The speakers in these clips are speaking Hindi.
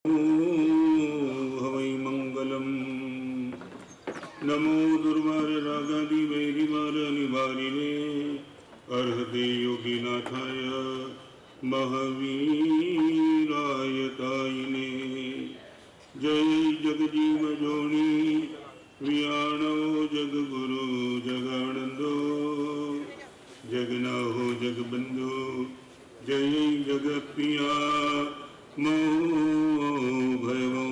हवै मंगलम् नमो दुर्वार रागादि वैरिवार निवारिणे अर्हते योगिनाथाय महावीराय तायिने जय जगजीव जोनि वियाणो जगगुरु जगानंदो जगनाहो जगबंधु जय जगप्रिया मोह भयवो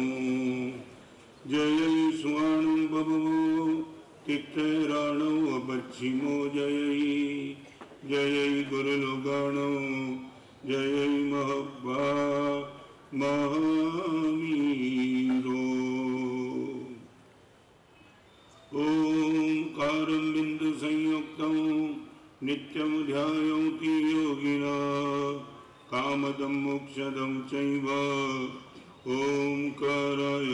जय स्वाणु बभवो तित्तराणो अपच्छिमो जय जय गुरुलोगाणो जय महब्बा महावीरो ओंकारं बिंदु संयुक्तं नित्यं ध्यायन्ति योगिना कामदं मोक्षदं चैव ओंकाराय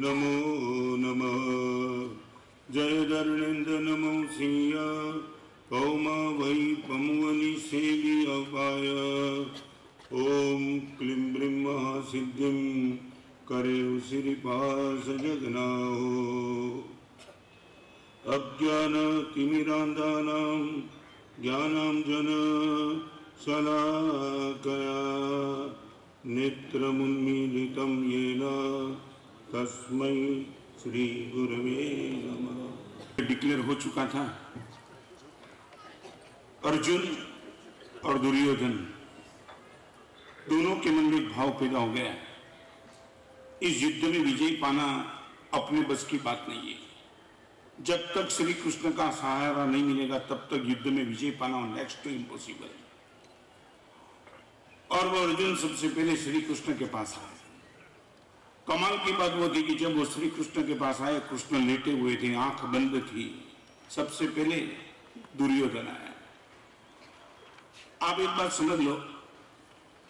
नमो नमः जय धरणेन्द्र नमो सिंह पौमा वै पमुवनि सेवी अपाय ओम क्लीं ब्रीं महासिद्धिं करे श्रीपास जगनाहो अज्ञानतिमिरान्धानां ज्ञानाञ्जन शलाकया नेत्रमुन्मीलितं येन तस्मै श्री गुरवे नमः। डिक्लेयर हो चुका था अर्जुन और दुर्योधन दोनों के मन में भाव पैदा हो गया। इस युद्ध में विजय पाना अपने बस की बात नहीं है। जब तक श्री कृष्ण का सहारा नहीं मिलेगा तब तक युद्ध में विजय पाना नेक्स्ट टू इम्पॉसिबल। और वो अर्जुन सबसे पहले श्री कृष्ण के पास आए। कमाल की बात वो थी कि जब वो श्री कृष्ण के पास आए, कृष्ण लेटे हुए थे, आंख बंद थी। सबसे पहले दुर्योधन आया। आप एक बात समझ लो,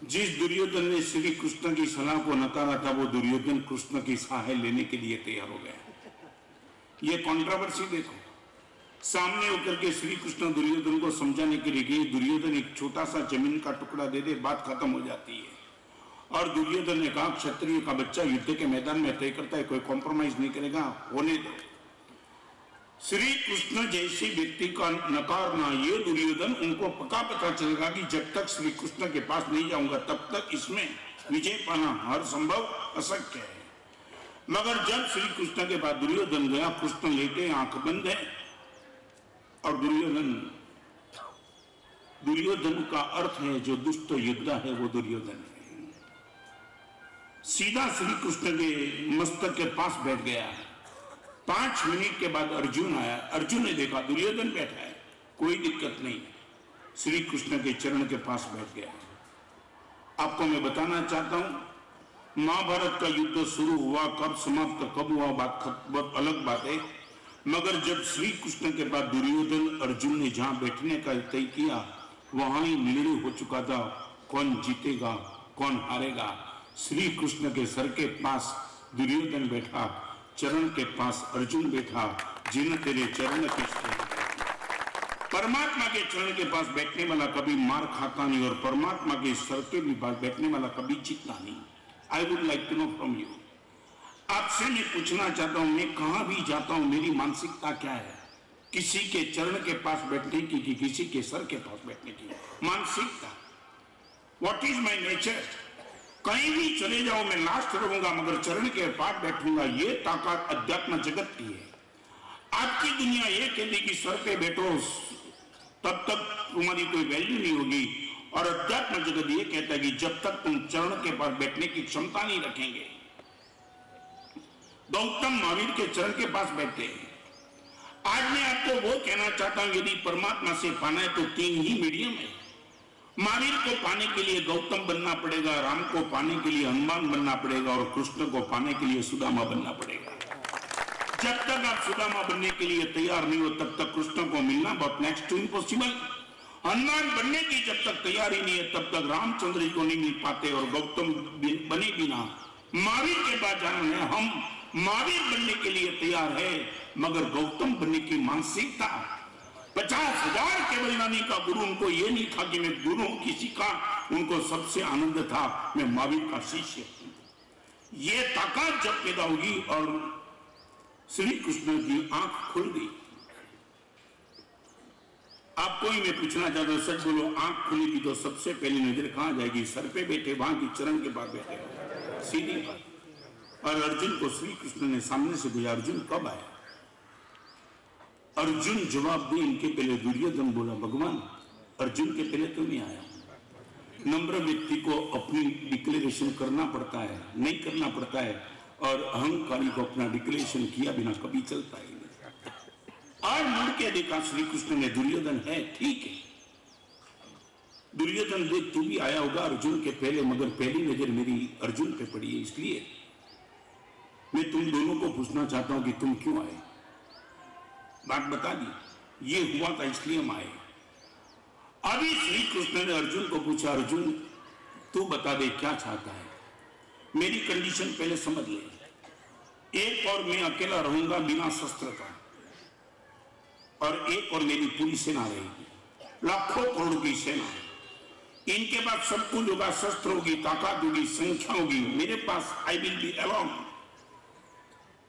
जिस दुर्योधन ने श्री कृष्ण की सलाह को नकारा था वो दुर्योधन कृष्ण की सहाय लेने के लिए तैयार हो गया। ये कंट्रोवर्सी देखो, सामने होकर के श्री कृष्ण दुर्योधन को समझाने के लिए गए। दुर्योधन एक छोटा सा जमीन का टुकड़ा दे दे, बात खत्म हो जाती है। और दुर्योधन ने कहा क्षत्रिय का बच्चा युद्ध के मैदान में तय करता है, कोई कॉम्प्रोमाइज नहीं करेगा, होने दो। श्री कृष्ण जैसे व्यक्ति का नकारना, ये दुर्योधन उनको पक्का पता चलेगा कि जब तक श्री कृष्ण के पास नहीं जाऊंगा तब तक इसमें विजय पाना हर संभव अशक्य है। मगर जब श्री कृष्ण के बाद दुर्योधन गया, कृष्ण लेटे आंख बंद है। और दुर्योधन का अर्थ है जो दुष्ट योद्धा है, वो दुर्योधन है। सीधा श्री कृष्ण के मस्तक के पास बैठ गया। 5 मिनट के बाद अर्जुन आया। अर्जुन ने देखा दुर्योधन बैठा है, कोई दिक्कत नहीं, श्री कृष्ण के चरण के पास बैठ गया। आपको मैं बताना चाहता हूं, महाभारत का युद्ध शुरू हुआ, कब समाप्त कब हुआ बात बहुत अलग बात है। मगर जब श्री कृष्ण के बाद दुर्योधन अर्जुन ने जहां बैठने का तय किया, वहां ही निर्णय हो चुका था कौन जीतेगा कौन हारेगा। श्री कृष्ण के सर के पास दुर्योधन बैठा, चरण के पास अर्जुन बैठा। जिन तेरे चरण के परमात्मा के चरण के पास बैठने वाला कभी मार खाता नहीं, और परमात्मा के सर के भी पास बैठने वाला कभी जीतता नहीं। I would like to know from you, आपसे मैं पूछना चाहता हूं, मैं कहां भी जाता हूं मेरी मानसिकता क्या है? किसी के चरण के पास बैठने की कि किसी के सर के पास बैठने की मानसिकता? What is my nature? कहीं भी चले जाओ मैं लास्ट रहूंगा मगर चरण के पास बैठूंगा। ये ताकत अध्यात्म जगत की है। आपकी दुनिया ये कहती कि सर पे बैठो तब तक तुम्हारी कोई वैल्यू नहीं होगी, और अध्यात्म जगत ये कहता है कि जब तक तुम चरण के पास बैठने की क्षमता नहीं रखेंगे। गौतम महावीर के चरण के पास बैठे हैं। आज मैं आपको वो कहना चाहता हूं, यदि परमात्मा से पाना है तो 3 ही मीडियम है। महावीर को पाने के लिए गौतम बनना पड़ेगा, राम को पाने के लिए हनुमान बनना पड़ेगा, और कृष्ण को पाने के लिए सुदामा बनना पड़ेगा। जब तक आप सुदामा बनने के लिए तैयार नहीं हो तब तक कृष्ण को मिलना बहुत नेक्स्ट टू इम्पॉसिबल। हनुमान बनने की जब तक तैयारी नहीं है तब तक रामचंद्र जी को नहीं मिल पाते, और गौतम बने बिना महावीर के पास जाना है। हम महावीर बनने के लिए तैयार है मगर गौतम बनने की मानसिकता 50,000 केवल नानी का गुरु उनको ये नहीं था कि मैं गुरु किसी का, उनको सबसे आनंद था मैं महावीर का शिष्य हूं। ये ताकत जब पैदा होगी और श्री कृष्ण की आंख खुल गई। आपको ही मैं पूछना चाहता हूं, सच बोलो, आंख खुलेगी तो सबसे पहली नजर कहां जाएगी? सर पे बैठे, वहां की चरण के पास बैठे, सीधी बात। और अर्जुन को श्री कृष्ण ने सामने से पूछा, अर्जुन कब आया? अर्जुन जवाब दी, इनके पहले दुर्योधन बोला, भगवान अर्जुन के पहले तो नहीं आया। नम्र व्यक्ति को अपनी डिक्लेरेशन करना पड़ता है, नहीं करना पड़ता है, और अहंकारी को अपना डिक्लेरेशन किया बिना कभी चलता ही नहीं। और मुड़ के देखा श्री कृष्ण ने, दुर्योधन है, ठीक है दुर्योधन, देख तू भी आया होगा अर्जुन के पहले, मगर पहली नजर मेरी अर्जुन पे पड़ी है, इसलिए मैं तुम दोनों को पूछना चाहता हूं कि तुम क्यों आए? बात बता दी, ये हुआ था इसलिए हम आए। अभी श्री कृष्ण ने अर्जुन को पूछा, अर्जुन तू बता दे क्या चाहता है? मेरी कंडीशन पहले समझ ले, एक और मैं अकेला रहूंगा बिना शस्त्र का, और एक और मेरी पूरी सेना रहेगी, लाखों करोड़ की सेना। इनके पास सब कुछ होगा, शस्त्र होगी, ताकत होगी, संख्या होगी, मेरे पास आई विल बी अलोन।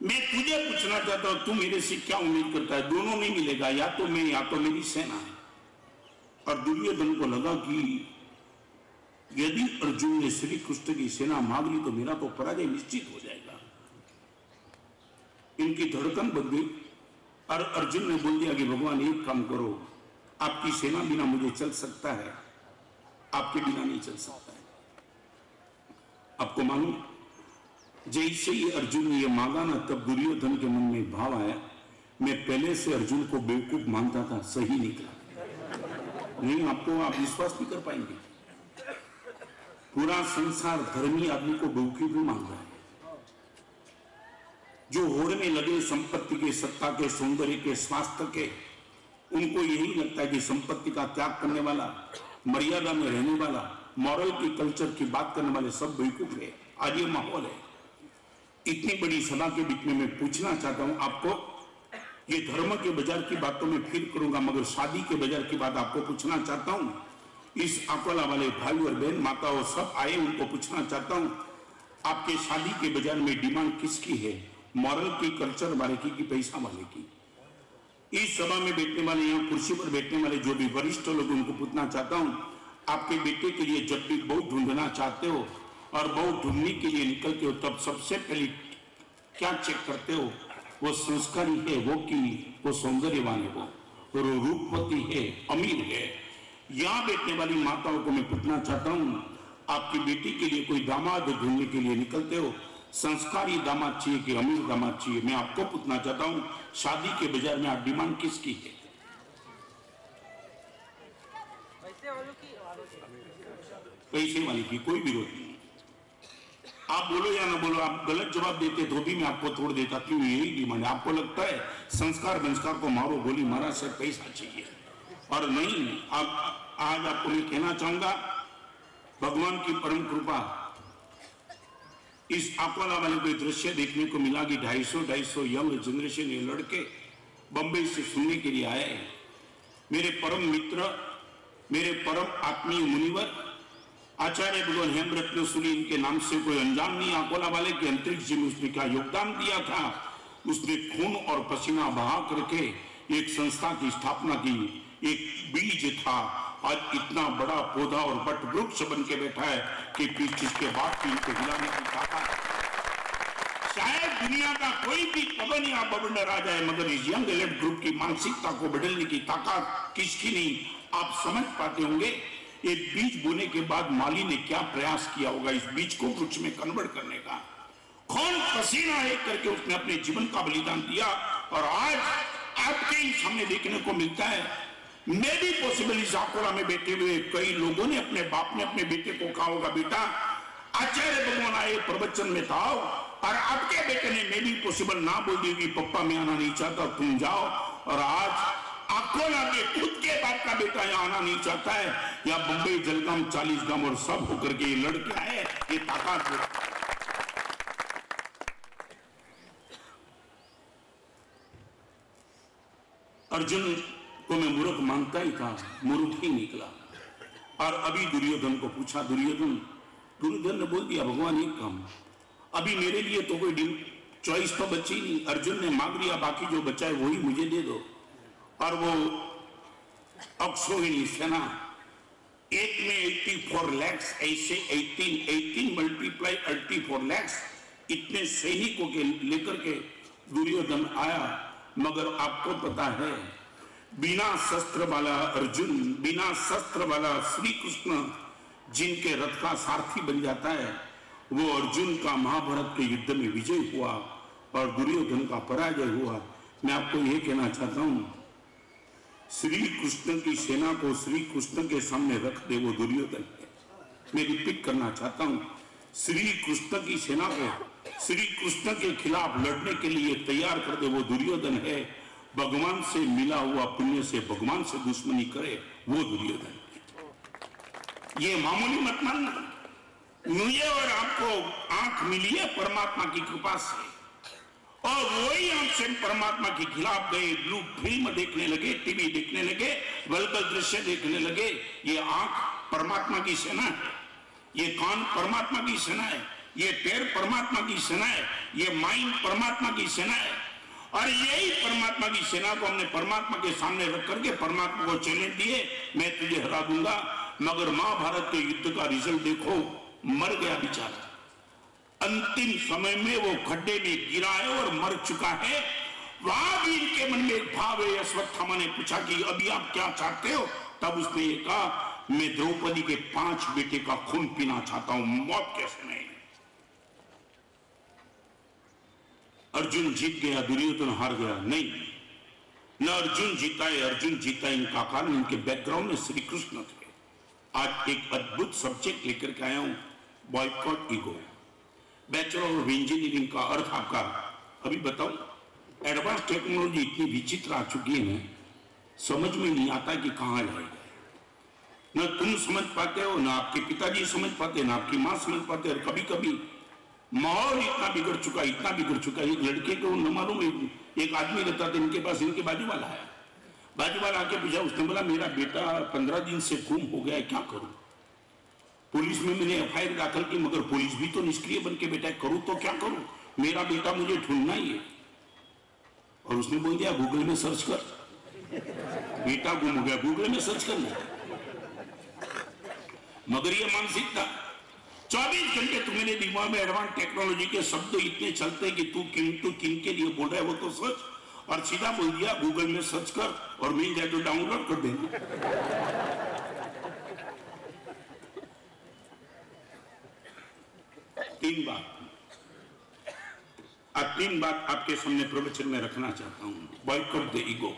मैं तुझे पूछना चाहता हूं, तू मेरे से क्या उम्मीद करता है? दोनों नहीं मिलेगा, या तो मैं या तो मेरी सेना है। और दुर्योधन को लगा कि यदि अर्जुन ने श्री कृष्ण की सेना मांग ली तो मेरा तो पराजय निश्चित हो जाएगा। इनकी धड़कन बढ़ गई और अर्जुन ने बोल दिया कि भगवान एक काम करो, आपकी सेना बिना मुझे चल सकता है, आपके बिना नहीं चल सकता है। आपको मालूम, जैसे ही अर्जुन ने यह मांगा ना, तब दुर्योधन के मन में भाव आया, मैं पहले से अर्जुन को बेवकूफ मानता था, सही निकला। नहीं, आपको आप विश्वास नहीं कर पाएंगे, पूरा संसार धर्मी आदमी को बेवकूफ ही मान रहा है। जो होड़ में लगे संपत्ति के, सत्ता के, सौंदर्य के, स्वास्थ्य के, उनको यही लगता है कि संपत्ति का त्याग करने वाला, मर्यादा में रहने वाला, मॉरल की, कल्चर की बात करने वाले सब बेवकूफ है। आज ये माहौल है। इतनी बड़ी सभा के बीच में मैं पूछना चाहता हूं आपको, ये धर्म के बाजार की बातों में फिर करूंगा, मगर शादी के बाजार की बात आपको पूछना चाहता हूं। इस अकोला वाले भाई और बहन माताओं सब आए, उनको पूछना चाहता हूं, आपके शादी के बाजार में डिमांड किसकी है? मॉरल की, कल्चर वाले की, पैसा वाले की? इस सभा में बैठने वाले, यहाँ कुर्सी पर बैठने वाले जो भी वरिष्ठ लोग, उनको पूछना चाहता हूं, आपके बेटे के लिए जब भी बहुत ढूंढना चाहते हो और बहुत ढूंढने के लिए निकलते हो, तब सबसे पहले क्या चेक करते हो? वो संस्कारी है वो कि वो सौंदर्यवान है, वो रूपवती है, अमीर है? यहाँ बैठने वाली माताओं को मैं पूछना चाहता हूँ, आपकी बेटी के लिए कोई दामाद ढूंढने के लिए निकलते हो, संस्कारी दामाद चाहिए कि अमीर दामाद चाहिए? मैं आपको पूछना चाहता हूँ, शादी के बाजार में आप डिमांड किसकी है? पैसे वाली की, कोई विरोध नहीं। आप बोलो या ना बोलो, आप गलत जवाब देते तो भी मैं आपको तोड़ देता। क्यों? यही डिमांड है। आपको लगता है संस्कार बंस्कार को मारो, गोली मारा से पैसा चाहिए, और नहीं। आप आज आपको मैं कहना चाहूंगा, भगवान की परम कृपा, इस अकोला वाले को दृश्य देखने को मिला कि 250 यंग जनरेशन ये लड़के बंबई से सुनने के लिए आए। मेरे परम मित्र, मेरे परम आत्मीय मुनिवर आचार्य भगवान हेमरत्न सूरी, इनके नाम से कोई अनजान नहीं। अकोला वाले के अंतरिक्ष में उसने क्या योगदान दिया था? उसने खून और पसीना बहा करके एक संस्था की स्थापना की। एक बीज था, आज इतना बड़ा पौधा और वट वृक्ष बन के बैठा है कि जिसके बाद भी इनको हिलाने की ताकत, शायद दुनिया का कोई भी पवन या बवंडर आ जाए, मगर इस यंग एलिट ग्रुप की मानसिकता को बदलने की ताकत किसकी नहीं? आप समझ पाते होंगे, एक बीज बोने के बाद माली ने क्या प्रयास किया होगा इस बीज को वृक्ष में कन्वर्ट करने का। खून पसीना एक करके उसने अपने जीवन का बलिदान दिया, और आज आपके ही सामने देखने को मिलता है। मैं भी पॉसिबल इस अकोला में बैठे हुए कई लोगों ने, अपने बाप ने अपने बेटे को कहा होगा, बेटा आचार्य भगवान आए प्रवचन में था, और आपके बेटे ने मैं भी पॉसिबल ना बोल दी कि पप्पा मैं आना नहीं चाहता, तुम जाओ। और आज अकोला के खुद के बाप का बेटा यहाँ आना नहीं चाहता है, या बंबई, जलगांव, 40 गांव और सब होकर के ये लड़के आए। ये ताकत, अर्जुन को मैं मूर्ख मानता ही था, मूर्ख ही निकला। और अभी दुर्योधन को पूछा, दुर्योधन ने बोल दिया, भगवान एक काम, अभी मेरे लिए तो कोई चॉइस तो बची नहीं। अर्जुन ने मांग लिया, बाकी जो बचा है वही मुझे दे दो। और वो अक्षोहिणी सेना, एक में 84 लाख, ऐसे 18 मल्टीप्लाई 84 लाख, इतने सैनिकों के लेकर के दुर्योधन आया। मगर आपको पता है, बिना शस्त्र वाला अर्जुन, बिना शस्त्र वाला श्री कृष्ण जिनके रथ का सारथी बन जाता है, वो अर्जुन का महाभारत के युद्ध में विजय हुआ और दुर्योधन का पराजय हुआ। मैं आपको यह कहना चाहता हूं, श्री कृष्ण की सेना को श्री कृष्ण के सामने रख दे वो दुर्योधन है। मैं रिपीट करना चाहता हूं, श्री कृष्ण की सेना को श्री कृष्ण के खिलाफ लड़ने के लिए तैयार कर दे वो दुर्योधन है। भगवान से मिला हुआ पुण्य से भगवान से दुश्मनी करे वो दुर्योधन है। ये मामूली मत मानना। मुझे और आपको आंख मिली है परमात्मा की कृपा से, और वही आंख से परमात्मा के खिलाफ गए, ब्लू फिल्म देखने लगे, टीवी देखने लगे, वल्गर दृश्य देखने लगे। ये आंख परमात्मा की सेना है, ये कान परमात्मा की सेना है, ये पैर परमात्मा की सेना है, ये माइंड परमात्मा की सेना है। और यही परमात्मा की सेना को हमने परमात्मा के सामने रख करके परमात्मा को चैलेंज दिए, मैं तुझे हरा दूंगा। मगर महाभारत के युद्ध का रिजल्ट देखो, मर गया बेचारा। अंतिम समय में वो खड्डे में गिरा है और मर चुका है। वहां भी इनके मन में एक भाव है। अश्वत्थामा ने पूछा कि अभी आप क्या चाहते हो? तब उसने ये कहा, मैं द्रौपदी के 5 बेटे का खून पीना चाहता हूं, मौत कैसे नहीं। अर्जुन जीत गया, दुर्योधन हार गया? नहीं, न अर्जुन जीता है, अर्जुन जीता इनका कारण इनके बैकग्राउंड में श्री कृष्ण थे। आज एक अद्भुत सब्जेक्ट लेकर के आया हूं, boycott ego. Bachelor of engineering का अर्थ आपका अभी बताऊं, एडवांस टेक्नोलॉजी इतनी विचित्र आ चुकी है ना, समझ में नहीं आता कि कहां जाएगा। न तुम समझ पाते हो, न आपके पिताजी समझ पाते, न आपकी मां समझ पाते। और कभी कभी माहौल इतना बिगड़ चुका, इतना बिगड़ चुका। एक लड़के को न मालूम, एक आदमी रहता था इनके पास, इनके बाजू वाला है, बाजू वाला आके पूछा, उसने बोला मेरा बेटा 15 दिन से गुम हो गया है, क्या करूं? पुलिस में मैंने एफआईआर दाखिल की, मगर पुलिस भी तो निष्क्रिय बन के बेटा, करूं तो क्या करूं, मेरा बेटा मुझे ढूंढना ही है। और उसने बोल दिया गूगल में सर्च कर, बेटा गुम हो गया, गूगल में सर्च करना। मगर ये मानसिकता 24 घंटे तुम्हारे दिमाग में एडवांस टेक्नोलॉजी के शब्द इतने चलते हैं कि तू किन के लिए बोल रहा है वो तो सोच। और सीधा बोल दिया गूगल में सर्च कर और मिल जाए तो डाउनलोड कर देना। तीन बात आपके सामने प्रवचन में रखना चाहता हूं। Boycott the ego.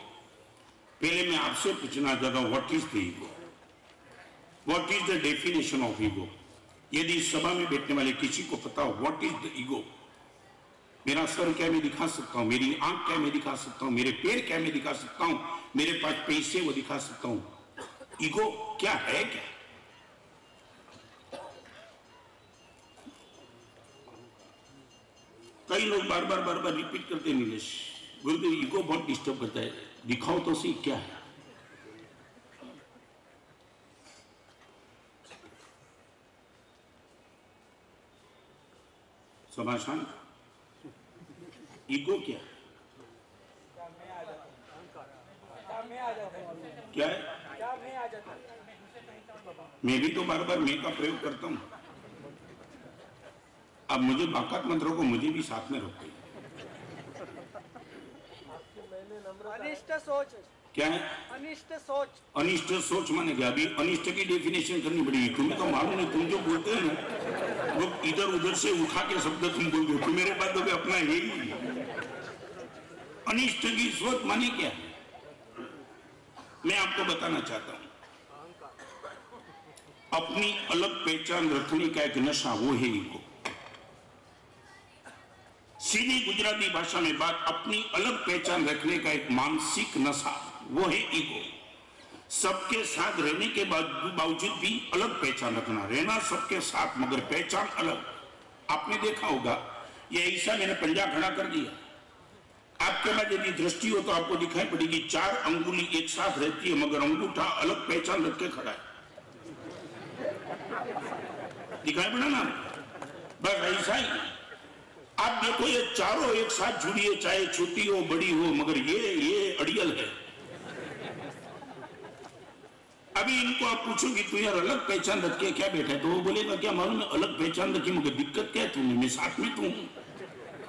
पहले मैं आपसे पूछना चाहता हूं, what is the ego? What is the definition of ego? यदि सभा में बैठने वाले किसी को पता हो व्हाट इज द ईगो, मेरा सर क्या मैं दिखा सकता हूं, मेरी आंख क्या मैं दिखा सकता हूं, मेरे पैर क्या मैं दिखा सकता हूं, मेरे पास पैसे वो दिखा सकता हूं। ईगो क्या है? क्या कई लोग बार बार रिपीट करते हैं, नीलेश गुरुदेव ईगो बहुत डिस्टर्ब करता है, दिखाओ तो सही क्या है। समाशान, ईगो क्या क्या है? मैं भी तो बार मैं का प्रयोग करता हूं। अब मुझे बाकात मत रोको, मुझे भी साथ में रोको। अनिष्ट सोच क्या है? अनिष्ट सोच। अनिष्ट सोच माने क्या? अभी अनिष्ट की डेफिनेशन करनी पड़ेगी। तुम्हें तो मालूम नहीं, तुम जो बोलते हैं ना वो इधर उधर से उठा के शब्द तुम बोलते हो, तो मेरे पास तो अपना है ही। अनिष्ट की सोच माने क्या है? मैं आपको बताना चाहता हूं, अपनी अलग पहचान रखने का एक नशा, वो है ईगो। सीधी गुजराती भाषा में बात, अपनी अलग पहचान रखने का एक मानसिक नशा, वो है ईगो। सबके साथ रहने के बावजूद भी अलग पहचान रखना, रहना सबके साथ मगर पहचान अलग। आपने देखा होगा, ये ऐसा मैंने पंजा खड़ा कर दिया, आपके पास यदि दृष्टि हो तो आपको दिखाई पड़ेगी 4 अंगुली एक साथ रहती है मगर अंगूठा अलग पहचान रख के खड़ा है। दिखाई पड़ा ना? बस ऐसा ही आप देखो ये चारों एक साथ जुड़ी है, चाहे छोटी हो बड़ी हो, मगर ये अड़ियल है। अभी इनको आप पूछोगे तू यार अलग पहचान रख के क्या बैठा है, तो वो बोलेगा क्या मालूम अलग पहचान रखी, मगर दिक्कत क्या है तुम्हें, मैं साथ में तो हूं,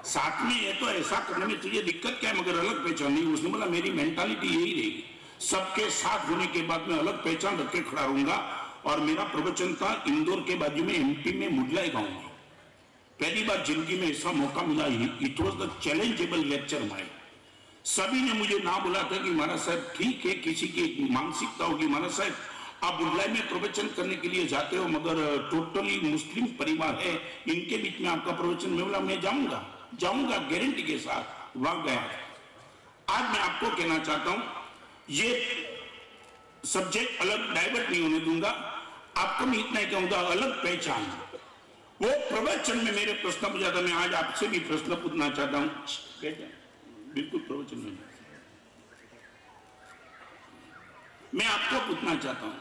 साथ में है तो ऐसा करने में तुझे दिक्कत क्या है, मगर अलग पहचान नहीं। उसने बोला मेरी मेंटालिटी यही रहेगी, सबके साथ होने के बाद में अलग पहचान रख के खड़ा रहूंगा। और मेरा प्रवचन था इंदौर के बाजू में एमपी में मुडलाई गांव में, पहली बार जिंदगी में ऐसा मौका मिला। It was the challengeable lecture mind. सभी ने मुझे ना बोला था कि महाराज साहब ठीक है, किसी की मानसिकता होगी, महाराज साहब आप बुल्लाई में प्रवचन करने के लिए जाते हो, मगर टोटली मुस्लिम परिवार है, इनके बीच में आपका प्रवचन। मैं बोला मैं जाऊंगा गारंटी के साथ। वहां गया। आज मैं आपको कहना चाहता हूं, ये सब्जेक्ट अलग डाइवर्ट नहीं होने दूंगा। आपको मैं इतना ही कहूंगा, अलग पहचान। वो प्रवचन में मेरे प्रश्न पूछा था, मैं आज आपसे भी प्रश्न पूछना चाहता हूं, बिल्कुल प्रवचन में मैं आपको पूछना चाहता हूं,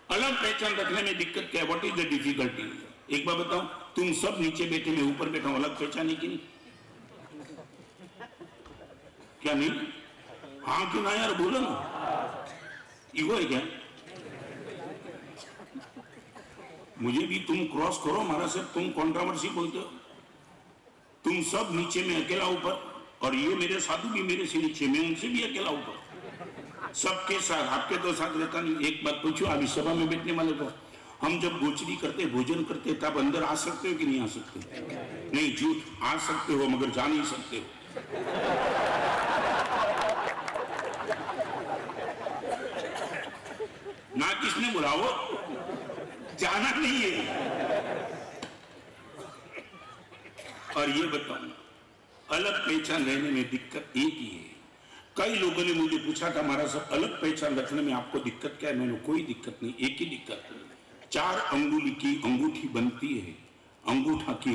अलग पहचान रखने में दिक्कत क्या है, व्हाट इज द डिफिकल्टी? एक बार बताओ, तुम सब नीचे बैठे, मैं ऊपर बैठा हूं, अलग पहचान है कि नहीं? क्या नहीं? हाँ क्यों ना यार, बोलो ना, ईगो है क्या? मुझे भी तुम क्रॉस करो, महाराज साहब तुम कंट्रोवर्सी बोलते हो, तुम सब नीचे में अकेला ऊपर, और ये मेरे साधु भी मेरे से नीचे, मैं उनसे भी अकेला ऊपर, सबके साथ, आपके तो साथ रहता नहीं। एक बात पूछो, अभी सभा में बैठने वाले को, हम जब गोचरी करते भोजन करते तब अंदर आ सकते हो कि नहीं आ सकते? नहीं, झूठ, आ सकते हो मगर जा नहीं सकते हो। ना किसने बुलाओ, जाना नहीं है। और ये बताऊं, अलग पहचान रहने में दिक्कत एक ही है। कई लोगों ने मुझे पूछा था महाराज साहब अलग पहचान रखने में आपको दिक्कत क्या है? मैंने कोई दिक्कत नहीं, एक ही दिक्कत है, 4 अंगुली की अंगूठी बनती है, अंगूठा की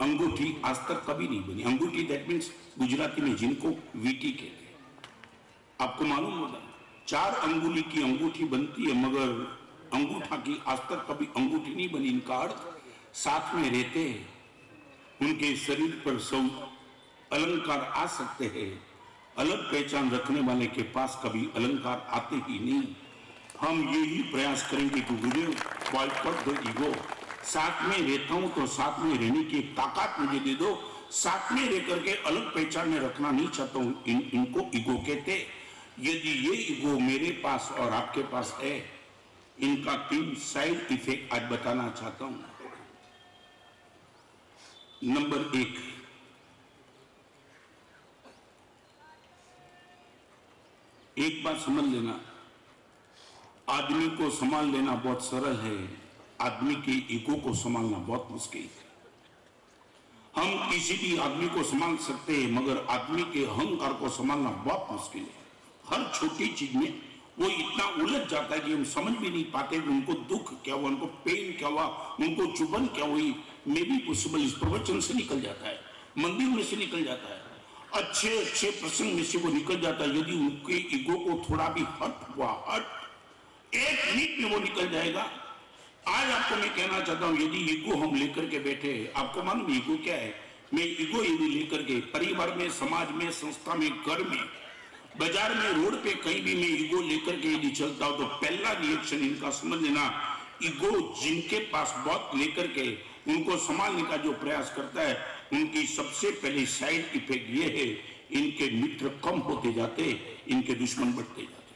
अंगूठी आज तक कभी नहीं बनी। अंगूठी दैट मीन्स गुजराती में जिनको वीटी कहते हैं, आपको मालूम होगा, 4 अंगुली की अंगूठी बनती है मगर अंगूठा की आज तक कभी अंगूठी नहीं बनी। इनका अर्थ साथ में रहते हैं, उनके शरीर पर सब अलंकार आ सकते हैं। अलग पहचान रखने वाले के पास कभी अलंकार आते ही नहीं। हम यही प्रयास करेंगे कि गुरुदेव बॉयकॉट द ईगो, साथ में रहता हूं तो साथ में रहने की ताकत मुझे दे दो, साथ में रह करके अलग पहचान में रखना नहीं चाहता हूं। इनको ईगो कहते। यदि ये ईगो मेरे पास और आपके पास है, इनका 3 साइड इफेक्ट आज बताना चाहता हूं। नंबर 1, एक बात समझ लेना, आदमी को संभाल लेना बहुत सरल है, आदमी के ईगो को संभालना बहुत मुश्किल है। हम किसी भी आदमी को संभाल सकते हैं मगर आदमी के अहंकार को संभालना बहुत मुश्किल है। हर छोटी चीज में वो इतना उलझ जाता है कि हम समझ भी नहीं पाते कि उनको दुख क्या हुआ, उनको पेन क्या हुआ, उनको चुभन क्या हुई। मे भी पॉसिबल इस प्रवचन से निकल जाता है, मंदिर में से निकल जाता है, अच्छे प्रसंग में से वो निकल जाता है। यदि उनके ईगो को थोड़ा भी हट हुआ, 1 मिनट में वो निकल जाएगा। आज आपको मैं कहना चाहता हूं, यदि ईगो हम लेकर के बैठे, आपको मालूम ईगो क्या है? मैं ईगो यदि लेकर के परिवार में, समाज में, संस्था में, घर में, बाजार में, रोड पे कहीं भी मैं ईगो लेकर के यदि चलता हूं तो पहला रिएक्शन इनका समझ लेना, ईगो जिनके पास बहुत लेकर के उनको संभालने का जो प्रयास करता है, उनकी सबसे पहले साइड इफेक्ट ये है, इनके मित्र कम होते जाते, इनके दुश्मन बढ़ते जाते।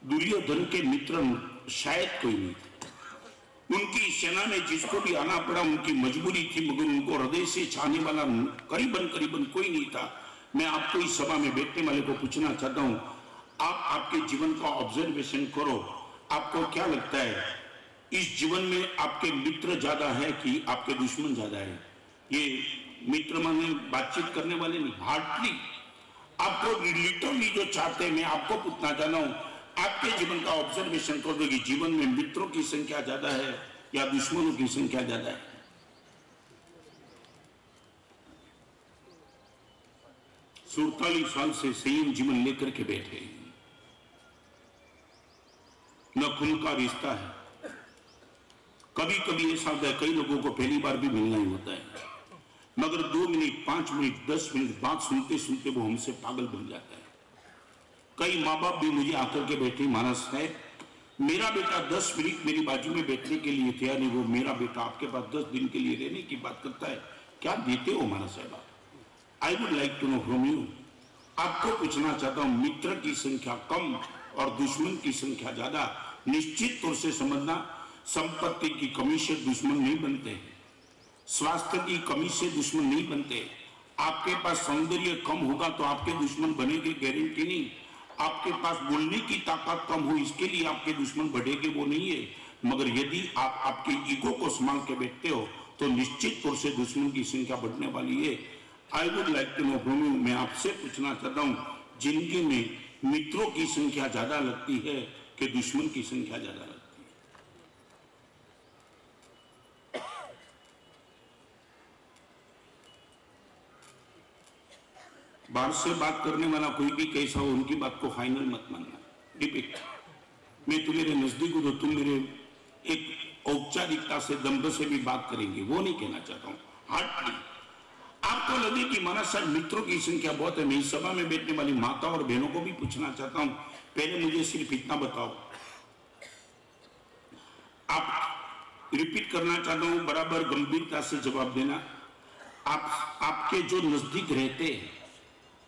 दुर्योधन के मित्र शायद कोई नहीं थे, उनकी सेना में जिसको भी आना पड़ा उनकी मजबूरी थी, मगर उनको हृदय से चाहने वाला करीबन कोई नहीं था। मैं आपको इस सभा में बैठने वाले को पूछना चाहता हूं, आप आपके जीवन का ऑब्जर्वेशन करो, आपको क्या लगता है इस जीवन में आपके मित्र ज्यादा है कि आपके दुश्मन ज्यादा है? ये मित्र माने बातचीत करने वाले नहीं, हार्डली आपको लिटरली जो चाहते हैं। मैं आपको पूछना चाहता हूं, आपके जीवन का ऑब्जर्वेशन कर दो कि जीवन में मित्रों की संख्या ज्यादा है या दुश्मनों की संख्या ज्यादा है? 47 साल से संयम जीवन लेकर के बैठे, न खून का रिश्ता है, कभी कभी ऐसा होता है, कई लोगों को पहली बार भी मिलना ही होता है, मगर 2 मिनट 5 मिनट 10 मिनट बात सुनते सुनते वो हमसे पागल बन जाता है। कई माँ बाप भी मुझे आकर के बैठे, महाराज साहब मेरा बेटा 10 मिनट मेरी बाजू में बैठने के लिए तैयार नहीं, वो मेरा बेटा आपके पास 10 दिन के लिए रहने की बात करता है, क्या देते हो महाराज साहब? I would like to know from you. आपको पूछना चाहता हूं, मित्र की संख्या कम और दुश्मन की संख्या ज्यादा, निश्चित तौर से समझना, संपत्ति की कमी से दुश्मन नहीं बनते, स्वास्थ्य की कमी से दुश्मन नहीं बनते। आपके पास सौंदर्य कम होगा तो आपके दुश्मन बनेंगे, गारंटी नहीं। आपके पास बोलने की ताकत कम हो इसके लिए आपके दुश्मन बढ़ेंगे, वो नहीं है। मगर यदि आप आपके ईगो को संभाल के बैठते हो तो निश्चित तौर से दुश्मन की संख्या बढ़ने वाली है। I would like to know from you, मैं आपसे पूछना चाहता हूं, जिंदगी में मित्रों की संख्या ज्यादा लगती है कि दुश्मन की संख्या ज्यादा लगती है? बाहर से बात करने वाला कोई भी कैसा हो, उनकी बात को फाइनल मत मानना। रिपीट, मैं तुम्हारे नजदीक हूं तो तुम मेरे एक औपचारिकता से दम्भ से भी बात करेंगे, वो नहीं कहना चाहता हूं। हार्टली आपको लगे कि महाराज साहब मित्रों की संख्या बहुत है, मैं इस सभा में बैठने वाली माता और बहनों को भी पूछना चाहता हूं, पहले मुझे सिर्फ इतना बताओ, आप रिपीट करना चाहता हूं, बराबर गंभीरता से जवाब देना। आपके जो नजदीक रहते हैं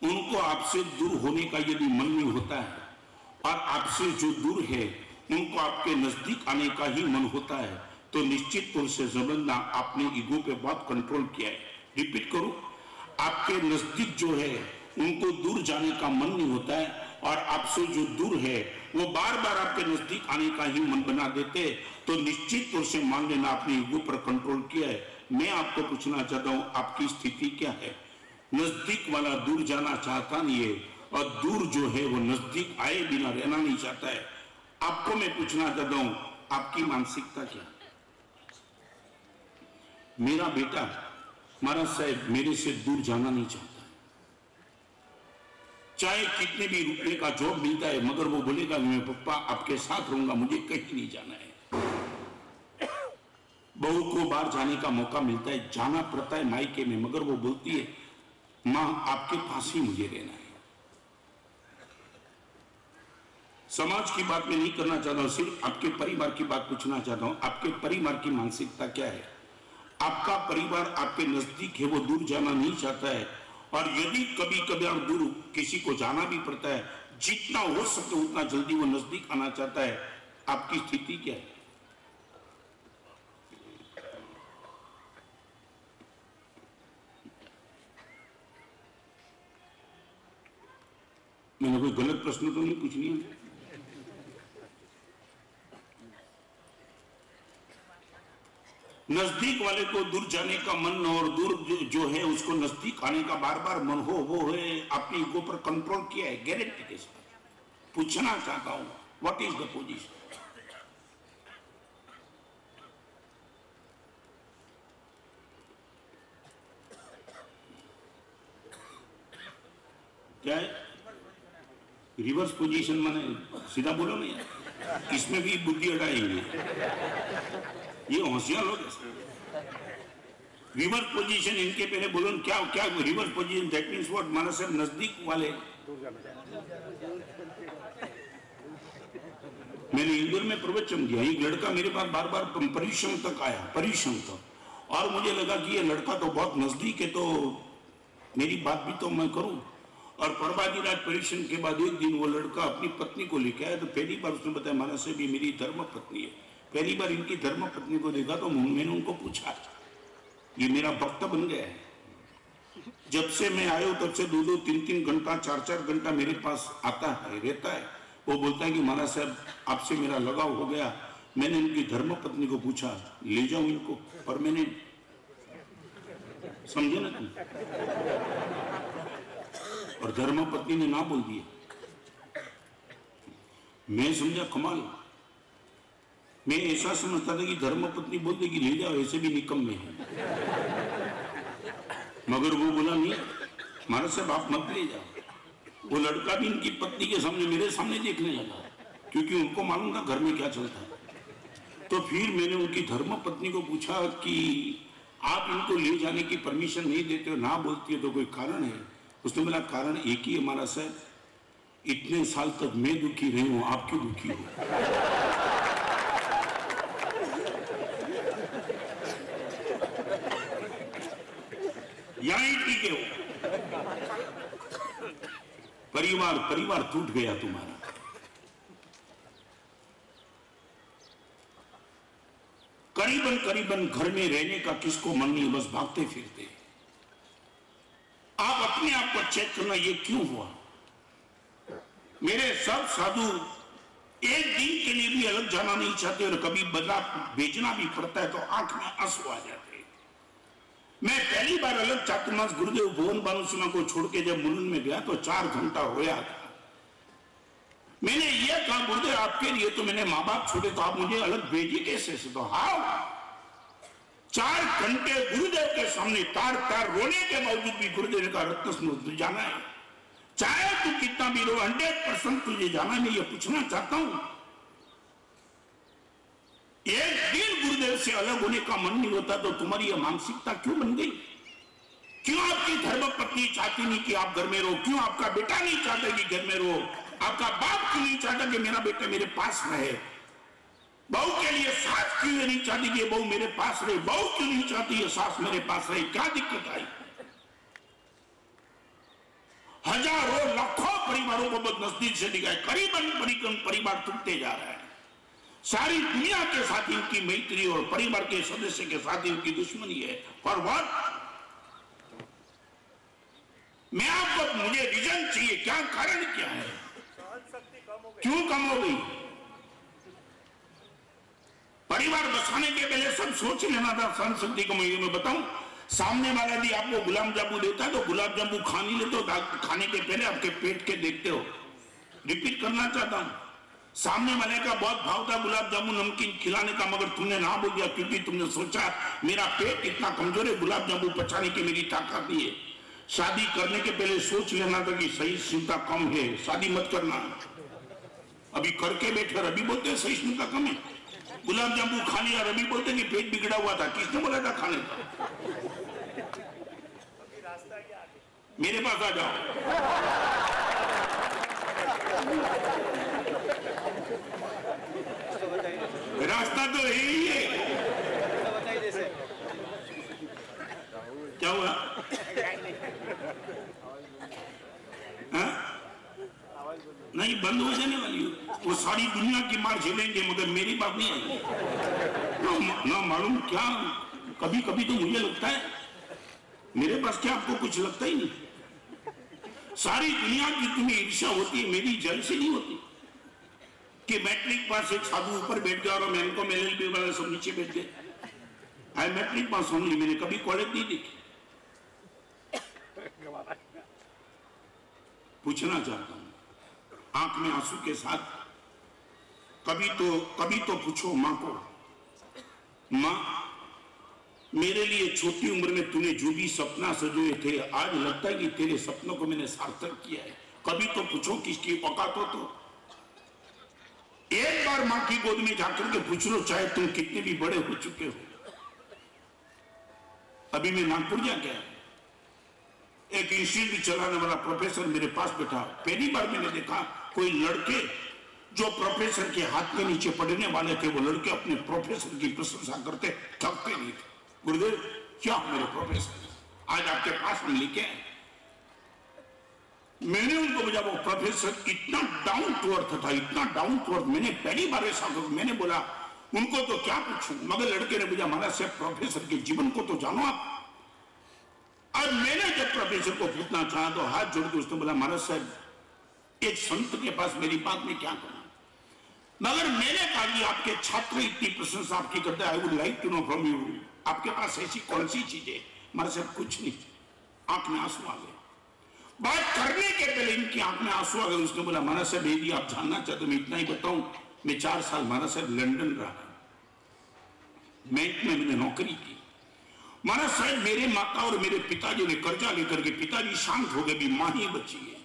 उनको आपसे दूर होने का यदि मन नहीं होता है और आपसे जो दूर है उनको आपके नजदीक आने का ही मन होता है, तो निश्चित तौर से समझना आपने ईगो पे बहुत कंट्रोल किया है। रिपीट करो, आपके नजदीक जो है उनको दूर जाने का मन नहीं होता है और आपसे जो दूर है वो बार बार आपके नजदीक आने का ही मन बना देते, तो निश्चित तौर से मान लेना आपने ईगो पर कंट्रोल किया है। मैं आपको पूछना चाहता हूं, आपकी स्थिति क्या है? नजदीक वाला दूर जाना चाहता नहीं है और दूर जो है वो नजदीक आए बिना रहना नहीं चाहता है। आपको मैं पूछना चाहता हूं, आपकी मानसिकता क्या? मेरा बेटा महाराज साहब मेरे से दूर जाना नहीं चाहता है, चाहे कितने भी रुपए का जॉब मिलता है, मगर वो बोलेगा मैं पप्पा आपके साथ रहूंगा, मुझे कहीं नहीं जाना है। बहू को बाहर जाने का मौका मिलता है, जाना पड़ता है मायके में, मगर वो बोलती है मां आपके पास ही मुझे रहना है। समाज की बात में नहीं करना चाहता हूं, सिर्फ आपके परिवार की बात पूछना चाहता हूं, आपके परिवार की मानसिकता क्या है? आपका परिवार आपके नजदीक है, वो दूर जाना नहीं चाहता है, और यदि कभी कभी दूर किसी को जाना भी पड़ता है, जितना हो सके उतना जल्दी वो नजदीक आना चाहता है। आपकी स्थिति क्या है? मैंने कोई गलत प्रश्न तो नहीं पूछ लिया? नजदीक वाले को दूर जाने का मन और दूर जो है उसको नजदीक आने का बार बार मन हो, वो है अपनी ईगो पर कंट्रोल किया है गारंटी के साथ। पूछना चाहता हूं, व्हाट इज द पोजीशन? क्या है रिवर्स पोजीशन? माने सीधा बोलो ना यार, इसमें भी बुद्धि अड़ाएंगे, ये होशियार लोग हैं। रिवर्स पोजीशन इनके पहले बोलो क्या क्या reverse position? That means what? माना सर नजदीक वाले, मैंने इंदौर में प्रवचन दिया, एक लड़का मेरे पास बार बार परिश्रम तक आया, परिश्रम तक, और मुझे लगा कि ये लड़का तो बहुत नजदीक है, तो मेरी बात भी तो मैं करूं। और परवादी रात परीक्षण के बाद एक दिन वो लड़का अपनी पत्नी को लेके आया, तो पहली बार उसने बताया माना से भी मेरी धर्म पत्नी है। पहली बार इनकी धर्म पत्नी को देखा तो मैंने उनको पूछा, ये मेरा भक्त बन गया है। जब से मैं आया तब से 2-2, 3-3 घंटा 4-4 घंटा मेरे पास आता है, रहता है। वो बोलता है कि महाराज साहब आपसे मेरा लगाव हो गया। मैंने उनकी धर्म पत्नी को पूछा, ले जाऊं इनको परमानेंट? समझे ना तुम? और धर्म पत्नी ने ना बोल दिया। मैं समझा कमाल, मैं ऐसा समझता था कि धर्म पत्नी बोल देगी ले जाओ, ऐसे भी निकम्मे हैं, मगर वो बोला नहीं महाराज साहब आप मत ले जाओ। वो लड़का भी इनकी पत्नी के सामने मेरे सामने देखने लगा, क्योंकि उनको मालूम था घर में क्या चलता है। तो फिर मैंने उनकी धर्मपत्नी को पूछा कि आप इनको ले जाने की परमिशन नहीं देते हो, ना बोलती हो, तो कोई कारण है? उसने बोला कारण एक ही है महाराज साहब, इतने साल तक मैं दुखी रही हूं, आप क्यों दुखी हो? यहीं टीके हो। परिवार टूट गया तुम्हारा। करीबन घर में रहने का किसको मन नहीं, बस भागते फिरते। आप अपने आप को चेक करना, ये क्यों हुआ? मेरे सब साधु एक दिन के लिए भी अलग जाना नहीं चाहते, और कभी बदला बेचना भी पड़ता है तो आंख में आंसू आ जाते हैं। मैं पहली बार अलग चातुर्मास गुरुदेव भुवन बानुसिमा को छोड़ के जब मुलुंड में गया तो 4 घंटा होया था। मैंने ये कहा गुरुदेव आपके लिए तो मैंने माँ बाप छोड़े, तो आप मुझे अलग भेजिए कैसे? तो हाँ, 4 घंटे गुरुदेव के सामने तार रोने के बावजूद भी गुरुदेव ने कहा रत्न जाना है, चाहे तू कितना भी रो, 100% तुझे जाना है। मैं ये पूछना चाहता हूं, एक दिन गुरुदेव से अलग होने का मन नहीं होता तो तुम्हारी यह मानसिकता क्यों बन गई? क्यों आपकी धर्मपत्नी चाहती नहीं कि आप घर में रहो? क्यों आपका बेटा नहीं चाहता कि घर में रहो? आपका बाप क्यों नहीं चाहता कि मेरा बेटा मेरे पास रहे? बहू के लिए सास क्यों नहीं चाहती कि बहू मेरे पास रहे? बहू क्यों नहीं चाहती है सास मेरे पास रहे? क्या दिक्कत आई? हजारों लाखों परिवारों को बहुत नजदीक से दिखाए, करीबन परिवार टूटते जा रहा है। सारी दुनिया के साथ इनकी मैत्री और परिवार के सदस्य के साथ इनकी दुश्मनी है। For what? मैं आपको, मुझे रीजन चाहिए, क्या कारण क्या है? क्यों कम हो गई? परिवार बसाने के पहले सब सोच लेना था। सहन शक्ति कम हुई। मैं बताऊं, सामने वाला यदि आपको गुलाब जामुन देता है तो गुलाब जामुन खा नहीं लेते हो, खाने के पहले आपके पेट के देखते हो। रिपीट करना चाहता हूं, सामने वाले का बहुत भाव था गुलाब जामुन नमकीन खिलाने का, मगर तुमने ना बोल दिया क्योंकि तुमने सोचा मेरा पेट इतना कमजोर है, गुलाब जामुन पचाने की मेरी ताकत नहीं है। शादी करने के पहले सोच लेना था कि सहिष्णुता कम है, शादी मत करना। अभी करके बैठे और अभी बोलते हैं सहिष्णुता कम है। गुलाब जामुन खा लिया और अभी बोलते हैं कि पेट बिगड़ा हुआ था। किसने बोला था खाने का? मेरे पास आ जाओ। रास्ता तो यही है। क्या हुआ? नहीं, बंद हो जाने वाली हो। वो सारी दुनिया की मार झेलेंगे मगर मेरी बात नहीं आएगी ना। मालूम क्या, कभी कभी तो मुझे लगता है मेरे पास, क्या आपको कुछ लगता ही नहीं? सारी दुनिया की तुम्हें ईर्ष्या होती है, मेरी जल से नहीं होती कि मैट्रिक पास एक साधु ऊपर बैठ गया और मैं इनको LLB वाला सब नीचे बैठ गए। आई मैट्रिक पास ओनली, मैंने कभी कॉलेज नहीं देखी। पूछना चाहता हूं आंख में आंसू के साथ, कभी तो पूछो मां को, मां मेरे लिए छोटी उम्र में तूने जो भी सपना सजोए थे आज लगता है कि तेरे सपनों को मैंने सार्थक किया है। कभी तो पूछो किसकी औकात हो। तो एक बार मां की गोद में जाकर के पूछ लो, चाहे तुम कितने भी बड़े हो चुके हो। अभी मैं नागपुर जा गया, एक इंस्टीट्यूट चलाने वाला प्रोफेसर मेरे पास बैठा। पहली बार मैंने देखा कोई लड़के जो प्रोफेसर के हाथ के नीचे पढ़ने वाले थे, वो लड़के अपने प्रोफेसर की प्रशंसा करते थकते नहीं थे। गुरुदेव क्या मेरे प्रोफेसर, आज आपके पास हम लेके आए। मैंने उनको बोला, वो प्रोफेसर इतना डाउन टू अर्थ था, इतना डाउन टू अर्थ। मैंने पहली बार ऐसा, मैंने बोला उनको तो क्या पूछूं, मगर लड़के ने बोला महाराज साहब प्रोफेसर के जीवन को तो जानो आप। और मैंने जब प्रोफेसर को पूछना चाहा तो हाथ जोड़ के उसने बोला महाराज साहब एक संत के पास मेरी बात में क्या करना। मगर मैंने कहा कि आपके छात्र इतनी प्रशंसा आपकी करते हैं, I would like to know from you, आपके पास ऐसी कौन सी चीज है? महाराज साहब कुछ नहीं। आंख में आंसू आ गए। बात करने के पहले इनकी आंख में आंसू आ गए। उसने बोला महाराज साहब यदि आप जानना चाहते मैं इतना ही बताऊं, मैं 4 साल महाराज साहब लंदन रहा, बैंक में मैंने नौकरी की। महाराज साहब मेरे माता और मेरे पिताजी ने कर्जा लेकर के, पिताजी शांत हो गए, भी मां ही बची है।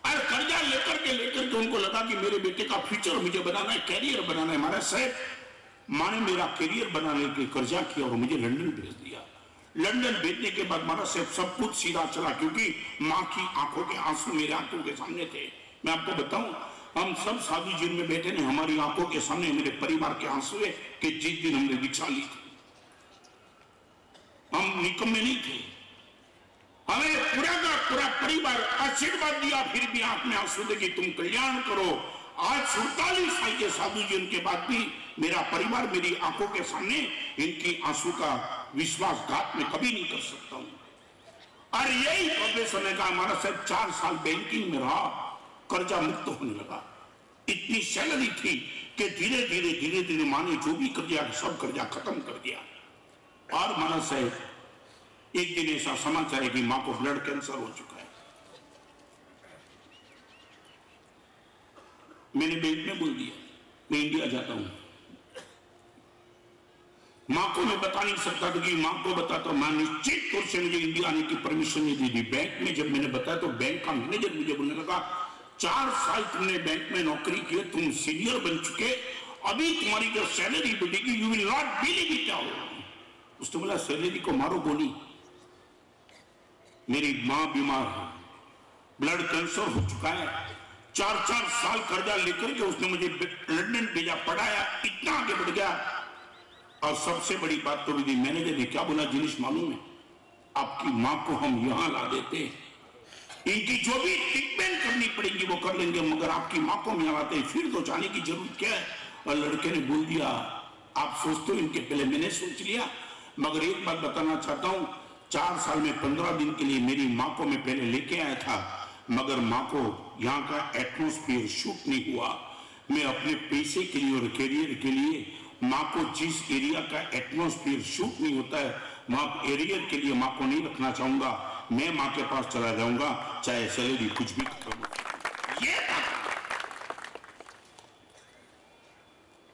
और कर्जा लेकर के उनको लगा कि मेरे बेटे का फ्यूचर मुझे बनाना है, कैरियर बनाना है। महाराज साहब माँ ने मेरा करियर बनाने के कर्जा किया और मुझे लंदन भेज दिया। लंदन भेजने के बाद मारा साहब सब कुछ सीधा चला, क्योंकि माँ की आंखों के आंसू मेरे आंखों के सामने थे। मैं आपको बताऊं, हम सब साधु जीवन में बैठे ने, हमारी आंखों के सामने मेरे परिवार के आंसू है कि जिस दिन हमने दीक्षा ली थी हम निकम्मे नहीं थे। हमें पूरा का पूरा परिवार आशीर्वाद दिया, फिर भी आंख में आंसू दे कि तुम कल्याण करो। आज 47 साल के साधु जीवन के बाद भी मेरा परिवार मेरी आंखों के सामने इनकी आंसू का विश्वासघात में कभी नहीं कर सकता हूं। और यही प्रोफेसर ने कहा, हमारा साहब 4 साल बैंकिंग में रहा, कर्जा मुक्त होने लगा। इतनी सैलरी थी कि धीरे धीरे माँ ने जो भी कर्जा सब कर्जा खत्म कर दिया। और माना साहब एक दिन ऐसा समाचार है कि माँ को ब्लड कैंसर हो चुका है। मैंने बैंक में बोल दिया मैं इंडिया जाता हूं। मां को मैं बता नहीं सकता था कि मां को बताता मां निश्चित तौर से मुझे इंडिया आने की परमिशन नहीं दी थी। बैंक में जब मैंने बताया तो बैंक का मैनेजर मुझे बोलने लगा, 4 साल तुमने बैंक में नौकरी की, तुम सीनियर बन चुके, अभी तुम्हारी जो सैलरी बढ़ेगी you will not believe it. उसने बोला सैलरी को मारो गोली। मेरी मां बीमार है, ब्लड कैंसर हो चुका है, 4 साल कर्जा लेकर के उसने मुझे लंदन भेजा, पढ़ाया, इतना आगे बढ़ गया। और सबसे बड़ी बात तो विधि मैनेजर ने क्या बोला जिनिस मालूम है, आपकी मां को हम यहां ला देते, इनकी जो भी ट्रीटमेंट करनी पड़ेगी वो कर लेंगे, मगर आपकी मां को हम यहां लाते, फिर तो जाने की जरूरत क्या है। और लड़के ने बोल दिया, आप सोचते हो इनके पहले मैंने सोच लिया। मगर एक बात बताना चाहता हूं, 4 साल में 15 दिन के लिए मेरी मां को मैं पहले लेके आया था, मगर मां को यहाँ का एटमॉस्फेयर शूट नहीं हुआ। मैं अपने पैसे के लिए और कैरियर के लिए मां को जिस एरिया का एटमॉस्फेयर शूट नहीं होता है, मां एरियर के लिए मां को नहीं रखना चाहूंगा। मैं मां के पास चला जाऊंगा, चाहे सैलरी कुछ भी खत्म हो। ये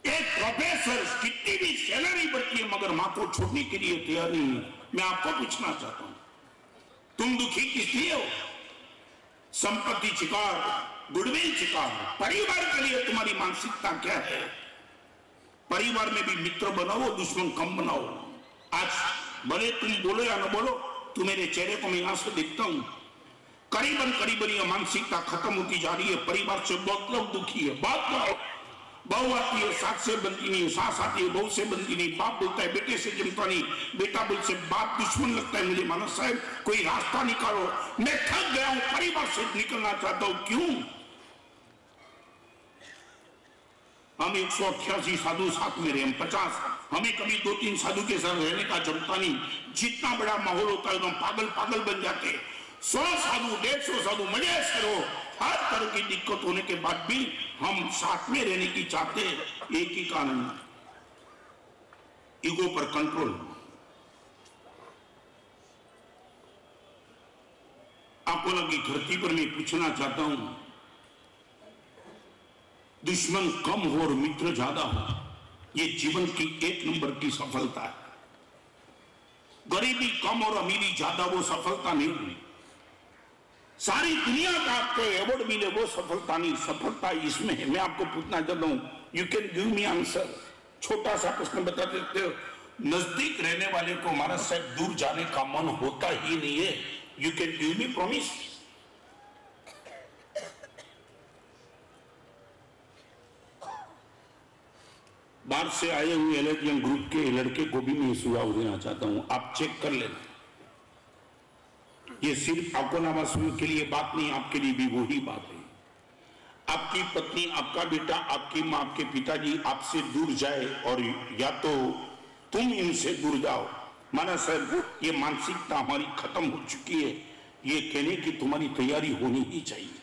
एक प्रोफेसर कितनी भी सैलरी बढ़ती है मगर मां को छोड़ने के लिए तैयार नहीं है। मैं आपको पूछना चाहता हूं, तुम दुखी किस लिए हो? संपत्ति शिकार, गुडविल शिकार, परिवार के लिए तुम्हारी मानसिकता क्या है? परिवार में भी मित्र बनाओ, दुश्मन कम बनाओ। आज भले तुम बोलो या न बोलो, तुम मेरे चेहरे को मैं यहां से देखता हूं, करीबन ये मानसिकता खत्म होती जा रही है। परिवार से बहुत लोग दुखी है। बात करो, बहू आती है सास से बनती नहीं, सास आती है बहू से बनती नहीं, बाप बोलता है बेटे से जमता नहीं, बेटा बोल से बाप दुश्मन लगता है। मुझे मानस साहब कोई रास्ता निकालो, मैं थक गया हूं, परिवार से निकलना चाहता हूं। क्यों? हम 188 साधु साथ में रहे, हम 50, हमें कभी 2-3 साधु के साथ रहने का जमता नहीं। जितना बड़ा माहौल होता है एकदम पागल बन जाते। 100 साधु 150 साधु मजे से रहो, हर तरह की दिक्कत होने के बाद भी हम साथ में रहने की चाहते, एक ही कारण, ईगो पर कंट्रोल। आपको लगी धरती पर मैं पूछना चाहता हूं, दुश्मन कम हो और मित्र ज्यादा हो, ये जीवन की 1 नंबर की सफलता है। गरीबी कम और अमीरी ज्यादा वो सफलता नहीं हुई। सारी दुनिया का आपको अवार्ड मिले वो सफलता नहीं, सफलता इसमें है। मैं आपको पूछना चाहता हूं, you can give me answer. छोटा सा प्रश्न बता देते हो, नजदीक रहने वाले को हमारा शायद दूर जाने का मन होता ही नहीं है। You can give me promise? बाहर से आए हुए एलर्जियन ग्रुप के लड़के को भी मैं सुझाव देना चाहता हूं, आप चेक कर लेना। ये सिर्फ अकोनावासियों के लिए बात नहीं, आपके लिए भी वही बात है। आपकी पत्नी, आपका बेटा, आपकी मां, आपके पिताजी आपसे दूर जाए और या तो तुम इनसे दूर जाओ, माना साहब ये मानसिकता हमारी खत्म हो चुकी है, ये कहने की तुम्हारी तैयारी होनी ही चाहिए।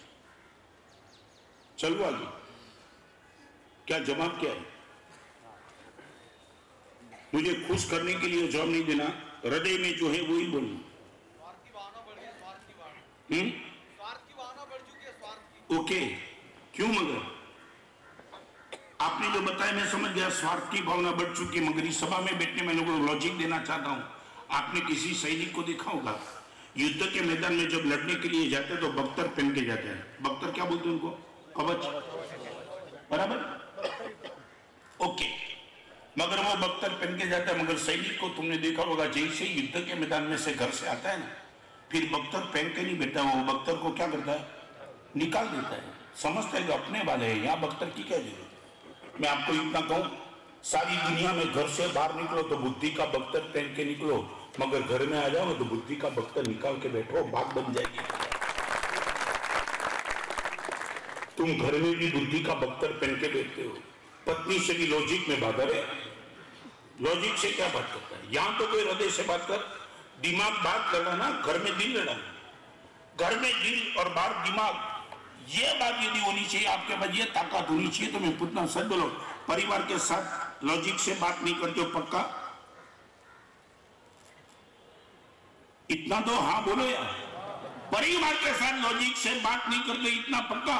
चलो आगे, क्या जवाब क्या है? मुझे खुश करने के लिए जवाब नहीं देना, हृदय में जो है वही बोलना। ओके, क्यों? मगर आपने जो बताया मैं समझ गया, स्वार्थ की भावना बढ़ चुकी, मगर इस सभा में बैठने में लोगों को लॉजिक देना चाहता हूं। आपने किसी सैनिक को देखा होगा, युद्ध के मैदान में जब लड़ने के लिए जाते तो बख्तर पहन के जाते हैं। बख्तर क्या बोलते हैं उनको? कवच, बराबर? ओके, मगर वो बख्तर पहन के जाता है। मगर सैनिक को तुमने देखा होगा, जैसे ही युद्ध के मैदान में से घर से आता है ना, फिर बख्तर पहन के नहीं बैठा, वो बख्तर को क्या करता है, निकाल देता है। समझता है कि अपने वाले हैं, यहाँ बख्तर की क्या जरूरत। मैं आपको इतना कहूं, सारी दुनिया में घर से बाहर निकलो तो बुद्धि का बख्तर पहन के निकलो, मगर घर में आ जाओ तो बुद्धि का बख्तर निकाल के बैठो, बात बन जाएगी। तुम घर में भी बुद्धि का बख्तर पहन के बैठते हो। पत्नी से भी लॉजिक में बात है, लॉजिक से क्या बात करता है। यहां तो कोई हृदय से बात कर, दिमाग बात कर रहा ना, घर में दिल लड़ा, घर में दिल और बाहर दिमाग, ये बात यदि होनी चाहिए आपके पास, ये ताकत होनी चाहिए। तो मैं पूछना, सच बोलो, परिवार के साथ लॉजिक से बात नहीं करते हो पक्का? इतना तो हाँ बोलो यार, परिवार के साथ लॉजिक से बात नहीं करते, इतना पक्का?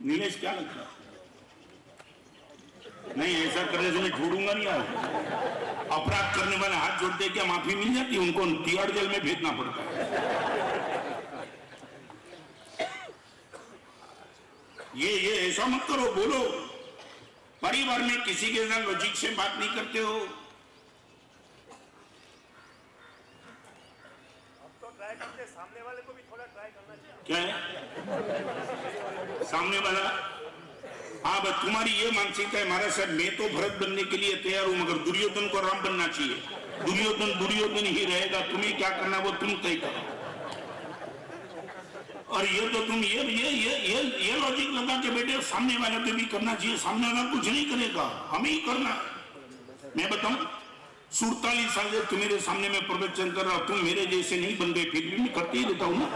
नीलेश क्या लगता है? नहीं, ऐसा करने से मैं छोड़ूंगा नहीं यार। अपराध करने वाले हाथ जोड़ते क्या माफी मिल जाती है? उनको तिहाड़ जेल में भेजना पड़ता है। ये ऐसा मत करो, बोलो। परिवार में किसी के साथ लॉजिक से बात नहीं करते हो। अब तो ट्राई करते, सामने वाले को भी थोड़ा ट्राई करना चाहिए। क्या है सामने वाला? हाँ बस तुम्हारी ये मानसिकता है, महाराज साहब मैं तो भरत बनने के लिए तैयार हूं, मगर दुर्योधन को राम बनना चाहिए। दुर्योधन ही रहेगा, तुम्हें क्या करना वो तुम तय करो। और ये तो तुम ये लॉजिक लगा के बैठे, सामने वाले को भी करना चाहिए। सामने वाला कुछ नहीं करेगा, हमें ही करना। मैं बताऊं, 47 साल से तुम्हारे सामने में प्रवचन कर रहा हूं, तुम मेरे जैसे नहीं बन गए, फिर भी मैं करते ही रहता हूं ना।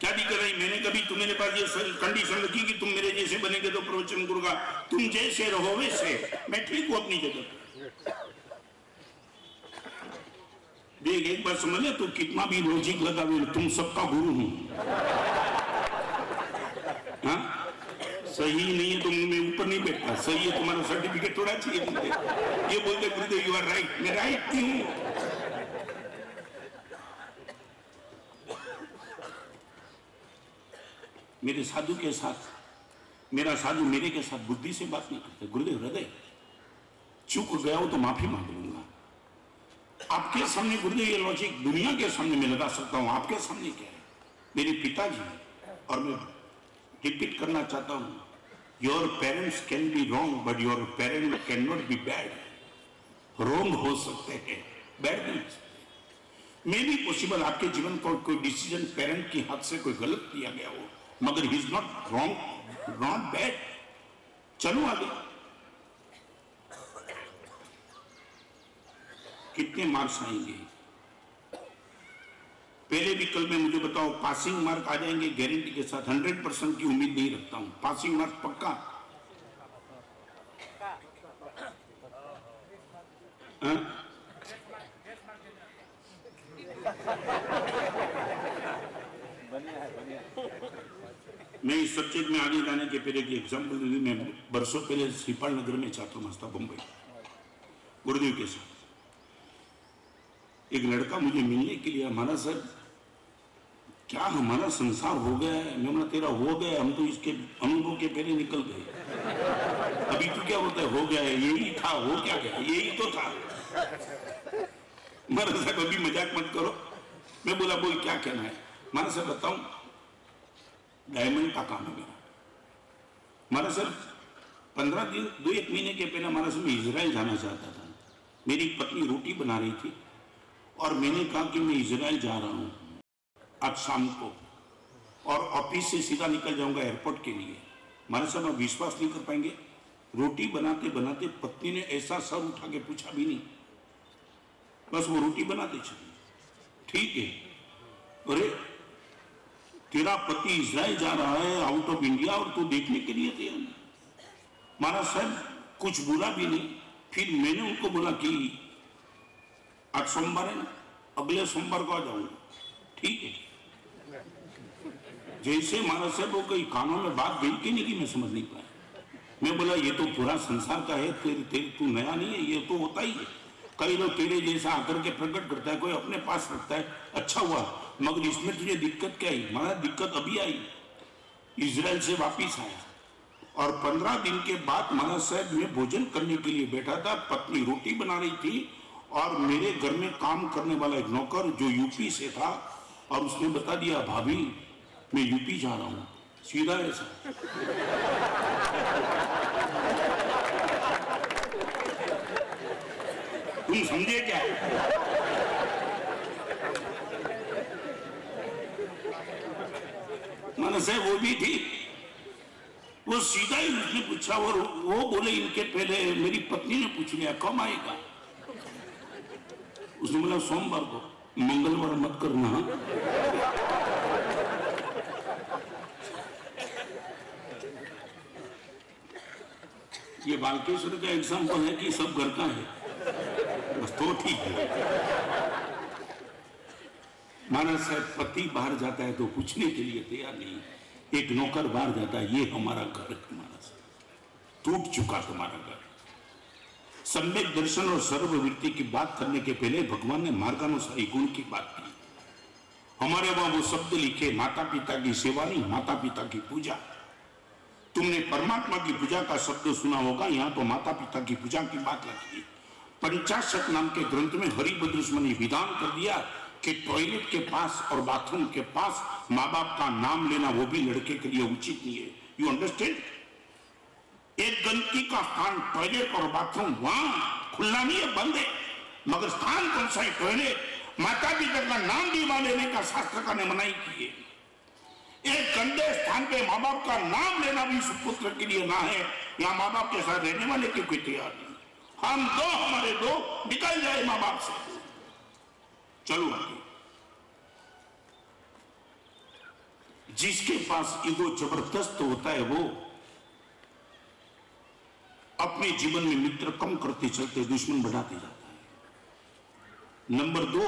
क्या दिक्कत है? मैंने कभी तुम्हारे पास ये कंडीशन रखी कि तुम मेरे जैसे बनेंगे तो प्रवचन करूंगा? तुम जैसे रहो वैसे, मैं ठीक हूं अपनी जगह। देख एक बार समझ ले, तू कितना भी लॉजिक लगावे, तुम सबका गुरु हूं। हाँ सही नहीं है तो मैं ऊपर नहीं बैठता, सही है तुम्हारा सर्टिफिकेट थोड़ा चाहिए मुझे। ये बोलते गुरुदेव यू आर राइट, मैं राइट क्यों? मेरे साधु के साथ, मेरा साधु मेरे के साथ बुद्धि से बात नहीं करते। गुरुदेव हृदय चूक गया हो तो माफी मांग लूंगा। आपके सामने गुरुदेव ये लॉजिक दुनिया के सामने मैं लगा सकता हूं, आपके सामने क्या है? मेरे पिताजी, और मैं रिपीट करना चाहता हूं, your parents can be wrong but your parent can not be bad. Wrong हो सकते हैं, बैड नहीं। मे बी पॉसिबल आपके जीवन को कोई डिसीजन पेरेंट के हाथ से कोई गलत किया गया हो, मगर he is not wrong, not bad. चलो आगे। कितने मार्क्स आएंगे? पहले विकल्प में मुझे बताओ, पासिंग मार्क आ जाएंगे गारंटी के साथ? 100% की उम्मीद नहीं रखता हूं, पासिंग मार्क पक्का? मैं इस सब्जेक्ट में आगे जाने के पहले की एग्जाम्पल मैं बरसों पहले श्रीपाल नगर में छात्र था बम्बई, गुरुदेव के साथ। एक लड़का मुझे मिलने के लिए, हमारा सर क्या हमारा संसार हो गया है? मैं बोला तेरा हो गया, हम तो इसके अनुभव के पहले निकल गए। अभी तो क्या होता है, हो गया है, यही था, हो क्या गया, यही तो था। महाराज साहब अभी मजाक मत करो। मैं बोला बोल क्या कहना है? महाराज साहब बताऊं, डायमंड का काम है मेरा। महाराज सर 15 दिन 2-1 महीने के पहले महाराज मैं इजराइल जाना चाहता था। मेरी पत्नी रोटी बना रही थी और मैंने कहा कि मैं इजराइल जा रहा हूं आज शाम को, और ऑफिस से सीधा निकल जाऊंगा एयरपोर्ट के लिए। महाराज साहब आप विश्वास नहीं कर पाएंगे, रोटी बनाते बनाते पत्नी ने ऐसा सर उठा के पूछा भी नहीं, बस वो रोटी बनाते चली। ठीक है, अरे तेरा पति इजराइल जा रहा है आउट ऑफ इंडिया और तू देखने के लिए तैयार नहीं? महाराज साहब कुछ बोला भी नहीं। फिर मैंने उनको बोला कि आज सोमवार है ना, अगले सोमवार को आ जाऊंगा। ठीक है। जैसे महाराज साहब वो कई कानों में बात गई कि नहीं कि मैं समझ नहीं पाया। मैं बोला ये तो पूरा संसार का है, तू नया नहीं है, ये तो होता ही है। कई लोग तेरे जैसा आकर के प्रकट करता है, कोई अपने पास रखता है। अच्छा हुआ मगर इसमें तुझे दिक्कत क्या आई? महाराज दिक्कत अभी आई, इजराइल से वापिस आया और 15 दिन के बाद महाराज साहब मैं भोजन करने के लिए बैठा था, पत्नी रोटी बना रही थी और मेरे घर में काम करने वाला एक नौकर जो यूपी से था और उसने बता दिया भाभी मैं यूपी जा रहा हूं, सीधा ऐसा। तुम समझे क्या? माना साहब वो भी थी, वो सीधा ही उसने पूछा और वो बोले इनके पहले मेरी पत्नी ने पूछ लिया कब आएगा? उसने बोला सोमवार को, मंगलवार मत करना। ये बालकेश्वर का एग्जाम्पल है कि सब घर का है, बस तो ठीक है। माना साहब पति बाहर जाता है तो पूछने के लिए तैयार नहीं, एक नौकर बाहर जाता है, ये हमारा घर है, तुम्हारा टूट चुका तुम्हारा घर। सम्यक दर्शन और सर्ववृत्ति की बात करने के पहले भगवान ने मार्गानुसारी गुण की बात की। हमारे वहां वो शब्द लिखे, माता पिता की सेवा नहीं, माता पिता की पूजा। तुमने परमात्मा की पूजा का शब्द सुना होगा, यहाँ तो माता पिता की पूजा की बात लगी। पंचाशत नाम के ग्रंथ में हरिभद्र ने विधान कर दिया कि टॉयलेट के पास और बाथरूम के पास माँ बाप का नाम लेना वो भी लड़के के लिए उचित नहीं है। You understand? एक गंदगी का स्थान टॉयलेट और बाथरूम वहां खुला नहीं है, बंद है, मगर स्थान कौन सा है? टॉयलेट। माता पिता का नाम भी वहां लेने का शास्त्र ने मनाही की है। एक गंदे स्थान पे माँ बाप का नाम लेना भी सुपुत्र के लिए ना है। यहाँ माँ बाप के साथ रहने वाले की कोई तैयार नहीं। हम दो, हमारे दो निकल जाए माँ बाप से। चलो आगे। जिसके पास ईगो जबरदस्त होता है वो अपने जीवन में मित्र कम करते चलते दुश्मन बढ़ाते जाता है। नंबर 2,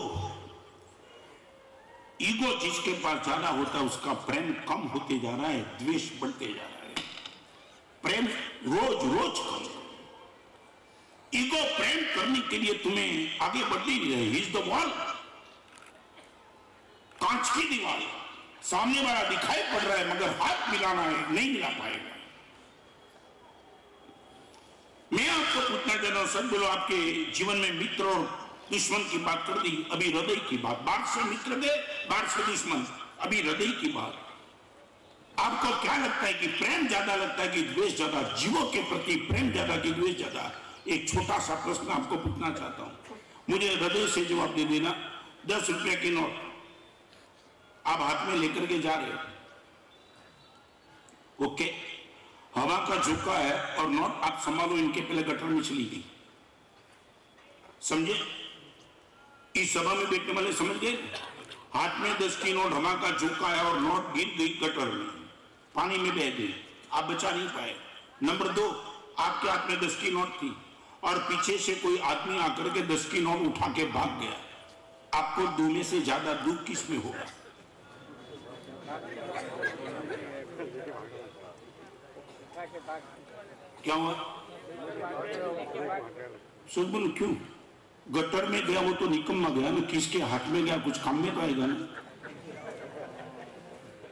ईगो जिसके पास ज्यादा होता है उसका प्रेम कम होते जा रहा है, द्वेष बढ़ते जा रहा है, प्रेम रोज रोज कम। ईगो प्रेम करने के लिए तुम्हें आगे बढ़ती नहीं है। इज द वॉल, कांच की दीवार, सामने वाला दिखाई पड़ रहा है मगर हाथ मिलाना है, नहीं मिला पाएगा। मैं आपको पूछना चाहता हूं, सब बोलो आपके जीवन में मित्र और दुश्मन की बात कर दी, अभी हृदय की बात। बाहर से मित्र गए, बाहर से दुश्मन, अभी हृदय की बात। आपको क्या लगता है कि प्रेम ज्यादा लगता है कि द्वेष ज्यादा? जीवों के प्रति प्रेम ज्यादा कि द्वेष ज्यादा? एक छोटा सा प्रश्न आपको पूछना चाहता हूं, मुझे हृदय से जवाब दे देना। 10 रुपए की नोट आप हाथ में लेकर के जा रहे हो, ओके, हवा का झोंका है और नोट आप संभालो, इनके पहले गटर में चली गई, समझे? इस सभा में बैठने वाले समझ गए? हाथ में 10 की नोट, हवा का झोंका है और नोट गिर गई गटर में, पानी में बह गई, आप बचा नहीं पाए। नंबर 2, आपके हाथ में 10 की नोट थी और पीछे से कोई आदमी आकर के 10 की नोट उठा के भाग गया, आपको 2 में से ज्यादा दुख किस में होगा? क्या हुआ? सोच बोलो क्यों? गटर में गया वो तो निकम्मा गया ना, किसके हाथ में गया कुछ काम में तो आएगा ना।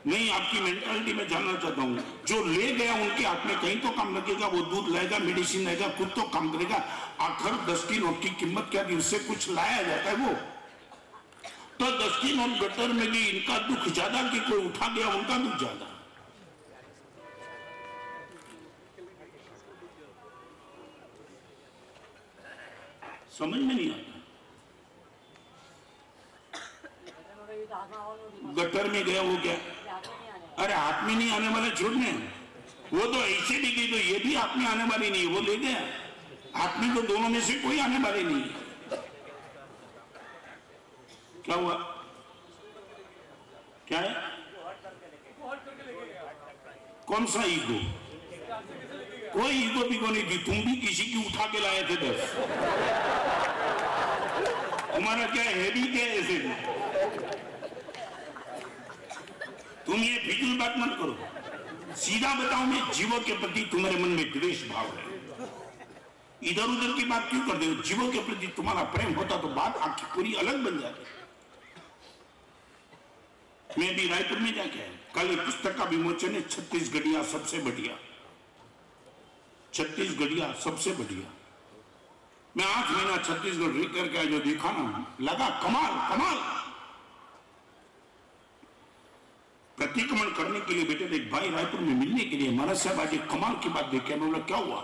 नहीं, आपकी मेंटालिटी में जानना चाहता हूं, जो ले गया उनके हाथ में कहीं तो काम लगेगा, वो दूध लाएगा, मेडिसिन लाएगा, खुद तो काम करेगा। आखिर 10 की नोट की कीमत क्या थी? उससे कुछ लाया जाता है वो तो 10 की नोट गटर में गई, इनका दुख ज्यादा कि कोई उठा गया उनका दुख ज्यादा? समझ में नहीं आता। गटर में गया वो क्या? अरे हाथ में नहीं आने वाले छोड़ने, वो तो ऐसे भी गई तो ये भी हाथ में आने वाली नहीं, वो ले गया। हाथ में तो दोनों में से कोई आने वाले नहीं। क्या हुआ? क्या है? कौन सा ईगो? कोई ईगो बिगो नहीं थी, तुम भी किसी की उठा के लाए थे 10। तुम्हारा क्या है भी क्या ऐसे? तुम ये फिजूल बात मत करो, सीधा बताओ, मैं जीवों के प्रति तुम्हारे मन में द्वेष भाव है, इधर उधर की बात क्यों करते हो? जीवों के प्रति तुम्हारा प्रेम होता तो बात आपकी पूरी अलग बन जाती। मैं भी रायपुर में जाके आया, कल एक पुस्तक का विमोचन है, छत्तीसगढ़िया सबसे बढ़िया, छत्तीसगढ़िया सबसे बढ़िया। मैं 8 महीना छत्तीसगढ़ रह करके जो देखा ना, लगा कमाल कमाल। प्रतिक्रमण करने के लिए बेटे एक भाई रायपुर में मिलने के लिए, महाराज साहब आज एक कमाल की बात देखे। मैं बोला क्या हुआ?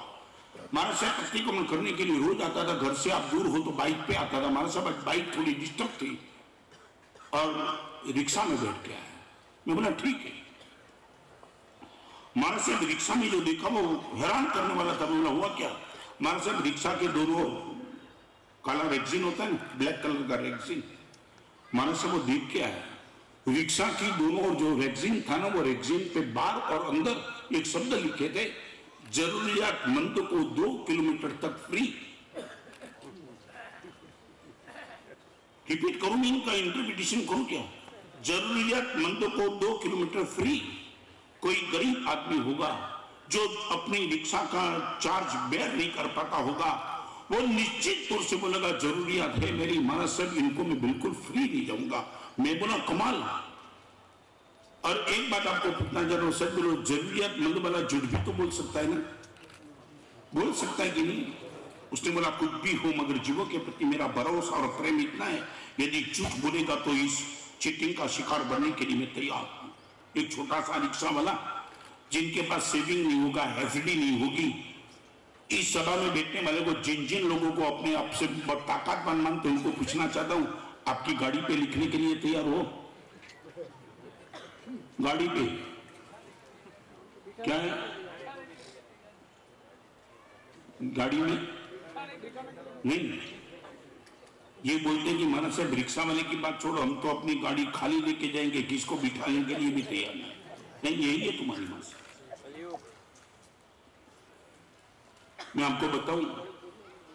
महाराज साहब प्रतिक्रमण करने के लिए रोज आता था, घर से आप दूर हो तो बाइक पे आता था। महाराज साहब बाइक थोड़ी डिस्टर्ब थी और रिक्शा में बैठ के आया। मैं बोला ठीक है। महाराज साहब रिक्शा में जो देखा वो हैरान करने वाला था। बोला हुआ क्या? महाराज साहब रिक्शा के दोनों काला रेक्सिन होता है, ब्लैक कलर का रेक्सिन, महाराज साहब वो देख के आया। रिक्शा की दोनों ओर जो रेक्सिन था ना, वो रेक्सिन पे बाहर और अंदर एक शब्द लिखे थे, जरूरियातमंद को 2 किलोमीटर तक फ्री। रिपीट करूं मैं, इनका इंटरप्रिटेशन करूं क्या? जरूरियातमंद को 2 किलोमीटर फ्री। कोई गरीब आदमी होगा जो अपनी रिक्शा का चार्ज बेयर नहीं कर पाता होगा, वो निश्चित तौर से बोलेगा जरूरियात है मेरी, महाराज साहब इनको मैं बिल्कुल फ्री नहीं जाऊंगा। मैं बोला कमाल। और एक बात आपको पूछना जरूर, सर बोलो जरूरियातमंद वाला झूठ भी तो बोल सकता है ना, बोल सकता है कि नहीं? उसने बोला कुछ भी हो मगर जीवों के प्रति मेरा भरोसा और प्रेम इतना है, यदि झूठ बोलेगा तो इस चीटिंग का शिकार बनने के लिए मैं तैयार हूं। एक छोटा सा रिक्शा वाला जिनके पास सेविंग नहीं होगा, एफडी नहीं होगी, इस सभा में बैठने वाले को जिन जिन लोगों को अपने आप से ताकतवान मानते उनको पूछना चाहता हूं, आपकी गाड़ी पे लिखने के लिए तैयार हो? गाड़ी पे क्या है? गाड़ी में नहीं। ये बोलते कि महाराज साहब रिक्शा वाले की बात छोड़ो, हम तो अपनी गाड़ी खाली लेके जाएंगे, किसको बिठाने के लिए भी तैयार नहीं। यही है तुम्हारी बात। मैं आपको बताऊं,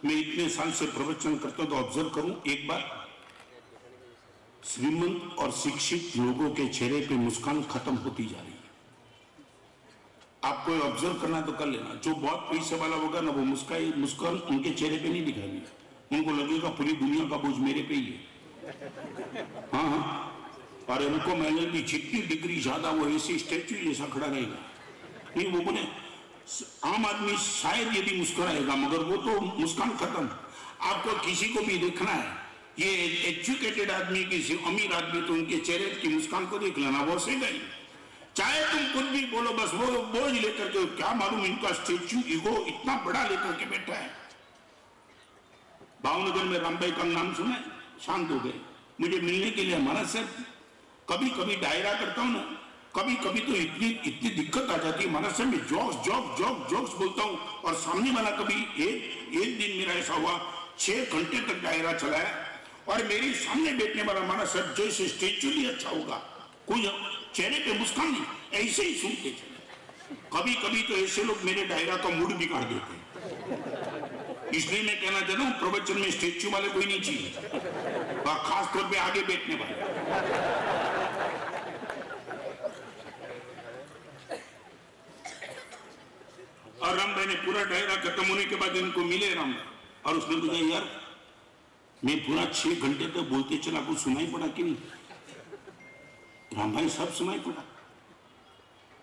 मैं इतने साल से प्रवचन करता हूं तो ऑब्जर्व करूं एक बार, श्रीमंत और शिक्षित लोगों के चेहरे पे मुस्कान खत्म होती जा रही है। आपको ऑब्जर्व करना तो कर लेना, जो बहुत पैसे वाला होगा ना वो मुस्कान उनके चेहरे पे नहीं दिखाएगी, उनको लगेगा पूरी दुनिया का बोझ मेरे पे ही है। हाँ, और उनको मैंने भी जितनी डिग्री ज्यादा वो ऐसी स्टैच्यू जैसा खड़ा रहेगा। नहीं, वो बोले आम आदमी शायद यदि मुस्कुराएगा मगर वो तो मुस्कान खत्म। आपको किसी को भी देखना है, ये एजुकेटेड आदमी किसी अमीर आदमी, तो उनके चेहरे की मुस्कान को देख लेना, वो से गई। चाहे तुम कुछ भी बोलो, बस वो बोझ लेकर के, क्या मालूम इनका स्टेच्यू ईगो इतना बड़ा लेकर के बैठा है। भावनगर में रामबाई का नाम सुना है, शांत हो गए। मुझे मिलने के लिए महाराज साहब, कभी कभी डायरा करता हूं ना, कभी कभी तो इतनी दिक्कत आ जाती है महाराज साहब, मैं जोक्स बोलता हूं और सामने वाला कभी एक दिन मेरा ऐसा हुआ 6 घंटे तक डायरा चलाया और मेरे सामने बैठने वाला महाराज साहब जैसे स्टेच्यू भी अच्छा होगा, कोई चेहरे पे मुस्कान नहीं, ऐसे ही सुनते थे। कभी कभी तो ऐसे लोग मेरे डायरा का मूड बिगाड़ देते हैं। इसलिए मैं कहना चाहता हूं प्रवचन में स्टेच्यू वाले कोई नहीं चाहिए, और खास तौर पे आगे बैठने वाले। और रामभाई ने पूरा डायरा खत्म होने के बाद इनको मिले रामभाई, और उसने पूछा यार मैं पूरा 6 घंटे तक बोलते चला, कुछ सुनाई पड़ा कि नहीं? रामभाई सब सुनाई पड़ा,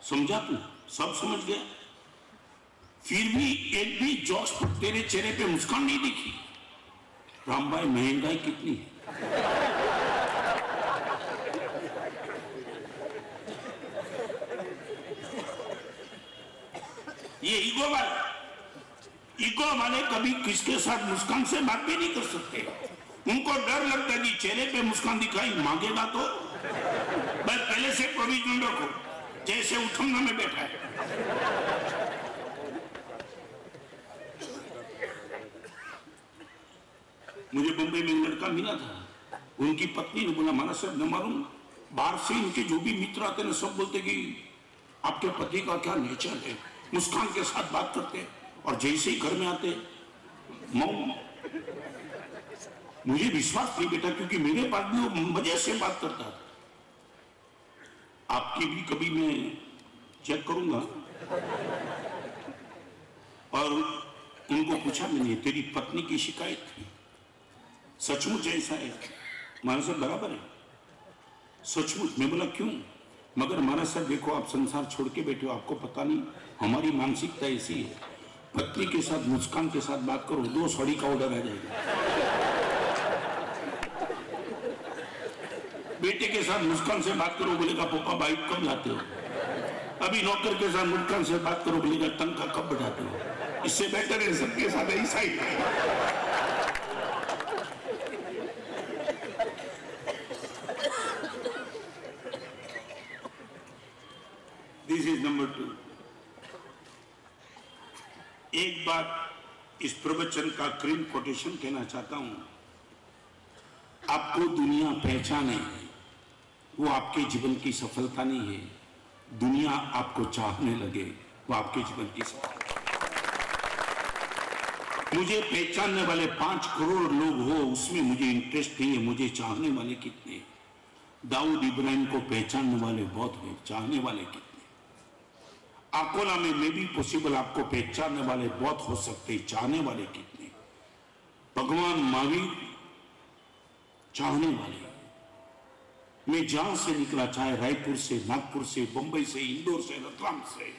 समझा तू, सब समझ गया, फिर भी एक भी जोश तेरे चेहरे पे मुस्कान नहीं दिखी। रामभाई महंगाई कितनी है, ये ईगो वाले कभी किसके साथ मुस्कान से बात भी नहीं कर सकते। उनको डर लगता है कि चेहरे पे मुस्कान दिखाई मांगेगा तो बस पहले से प्रोविजन रखो, जैसे उठमना में बैठा है। मुझे बंबई में एक लड़का मिला था, उनकी पत्नी ने बोला महाराज साहब न मालूम, बाहर से इनके जो भी मित्र आते ना सब बोलते कि आपके पति का क्या नेचर है, मुस्कान के साथ बात करते, और जैसे ही घर में आते मौन। मुझे विश्वास नहीं बेटा, क्योंकि मेरे पास भी वो मजे से बात करता था। आपकी भी कभी मैं चेक करूंगा। और उनको पूछा मैंने, तेरी पत्नी की शिकायत थी, सचमुच ऐसा है? महाराज साहब बराबर है, सचमुच। मैं बोला क्यों? मगर महाराज साहब देखो, आप संसार छोड़ के बैठे हो, आपको पता नहीं हमारी मानसिकता ऐसी है। पत्नी के साथ मुस्कान के साथ बात करो, 2 साड़ी का ऑर्डर आ जाएगा। बेटे के साथ मुस्कान से बात करो, बोलेगा पापा बाइक कब लाते हो। अभी नौकर के साथ मुस्कान से बात करो, बोलेगा तनख्वाह कब बढ़ाते हो। इससे बेहतर है सबके साथ ऐसा ही है। This is number 2। एक बात इस प्रवचन का क्रीम कोटेशन कहना चाहता हूं, आपको दुनिया पहचाने वो आपके जीवन की सफलता नहीं है, दुनिया आपको चाहने लगे वो आपके जीवन की सफलता। मुझे पहचानने वाले 5 करोड़ लोग हो, उसमें मुझे इंटरेस्ट नहीं है, मुझे चाहने वाले कितने। दाऊद इब्राहिम को पहचानने वाले बहुत हैं, चाहने वाले कितने। अकोला में मे भी पॉसिबल आपको पहचानने वाले बहुत हो सकते, चाहने वाले कितने। भगवान महावीर चाहने वाले। मैं जहां से निकला, चाहे रायपुर से, नागपुर से, बंबई से, इंदौर से, रतलाम से,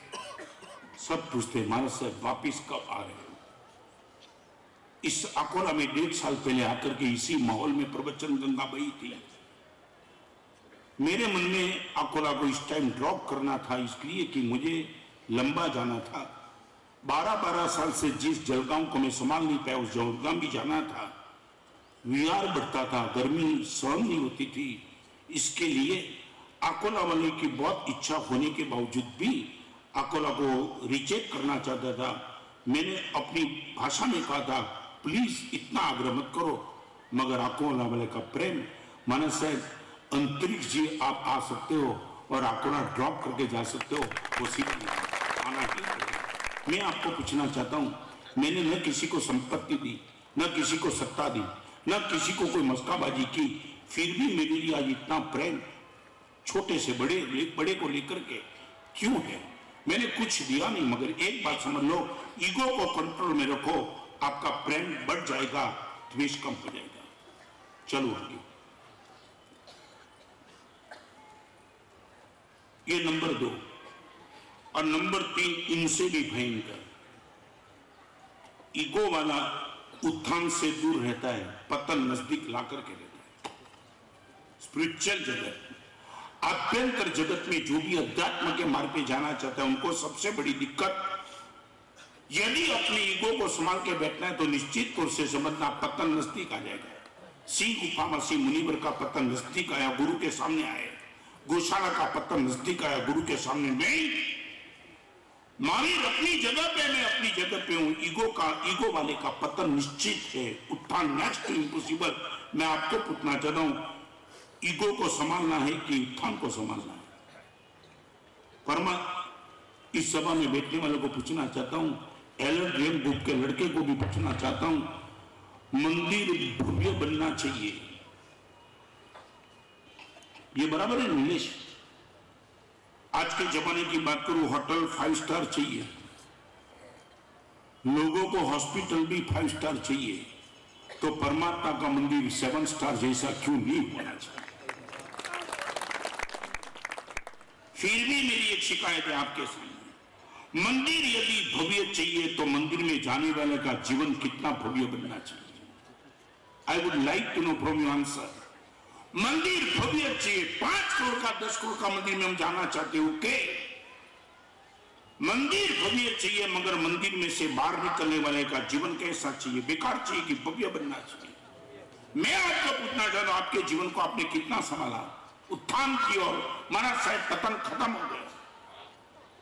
सब पूछते महाराज साहब वापिस कब आ रहे हो। इस अकोला में 1.5 साल पहले आकर के इसी माहौल में प्रवचन गंगा बही थी। मेरे मन में अकोला को इस टाइम ड्रॉप करना था, इसलिए कि मुझे लंबा जाना था। 12-12 साल से जिस जलगांव को मैं संभाल नहीं पाया, उस जलगांव भी जाना था। विहार बढ़ता था, गर्मी सहन नहीं होती थी। इसके लिए अकोला वाले की बहुत इच्छा होने के बावजूद भी अकोला को रिजेक्ट करना चाहता था। मैंने अपनी भाषा में कहा था, प्लीज इतना आग्रह मत करो। मगर अकोला वाले का प्रेम, माना साहब अंतरिक्ष जी आप आ सकते हो और अकोला ड्रॉप करके जा सकते हो, वो सीधे आना ही है। मैं आपको पूछना चाहता हूं, मैंने न किसी को संपत्ति दी, न किसी को सत्ता दी, न किसी को कोई मस्काबाजी की, फिर भी मेरे लिए आज इतना प्रेम छोटे से बड़े को लेकर के क्यों है? मैंने कुछ दिया नहीं, मगर एक बात समझ लो, ईगो को कंट्रोल में रखो, आपका प्रेम बढ़ जाएगा, द्वेष कम हो जाएगा। चलो आगे। ये नंबर 2। और नंबर 3 इनसे भी भयंकर, ईगो वाला उत्थान से दूर रहता है, पतन नजदीक ला करके रहता है। स्पिरिचुअल जगत, आभ्यंतर जगत में जो भी अध्यात्म के मार्ग पे जाना चाहता है, उनको सबसे बड़ी दिक्कत, यदि अपने ईगो को संभाल के बैठना है तो निश्चित तौर से समझना पतन नजदीक आ जाएगा। सिंह गुफा में सिंह मुनिवर का पतन नजदीक आया, गुरु के सामने आए। गौशाला का पतन नजदीक आया, गुरु के सामने। नहीं, महावीर अपनी जगह पे, मैं अपनी जगह पे हूं। ईगो वाले का पतन निश्चित है, उत्थान नेक्स्ट टू इम्पॉसिबल। मैं आपको पूछना चाहता हूं, ईगो को संभालना है कि उत्थान को संभालना है? परमा इस सभा में बैठने वालों को पूछना चाहता हूं, एलर्ट रेम ग्रुप के लड़के को भी पूछना चाहता हूं, मंदिर भव्य बनना चाहिए, ये बराबर है नीलेश? आज के जमाने की बात करूं, होटल 5 स्टार चाहिए, लोगों को हॉस्पिटल भी 5 स्टार चाहिए, तो परमात्मा का मंदिर 7 स्टार जैसा क्यों नहीं होना चाहिए? फिर भी मेरी एक शिकायत है आपके सामने, मंदिर यदि भव्य चाहिए तो मंदिर में जाने वाले का जीवन कितना भव्य बनना चाहिए? I would like to know from you answer. मंदिर भव्य चाहिए, 5 करोड़ का 10 करोड़ का मंदिर में हम जाना चाहते हो के? मंदिर भव्य चाहिए, मगर मंदिर में से बाहर निकलने वाले का जीवन कैसा चाहिए? बेकार चाहिए कि भव्य बनना चाहिए? मैं आपको पूछना चाहता हूं, आपके जीवन को आपने कितना संभाला? उत्थान की ओर, महाराज साहब पतन खत्म हो गया।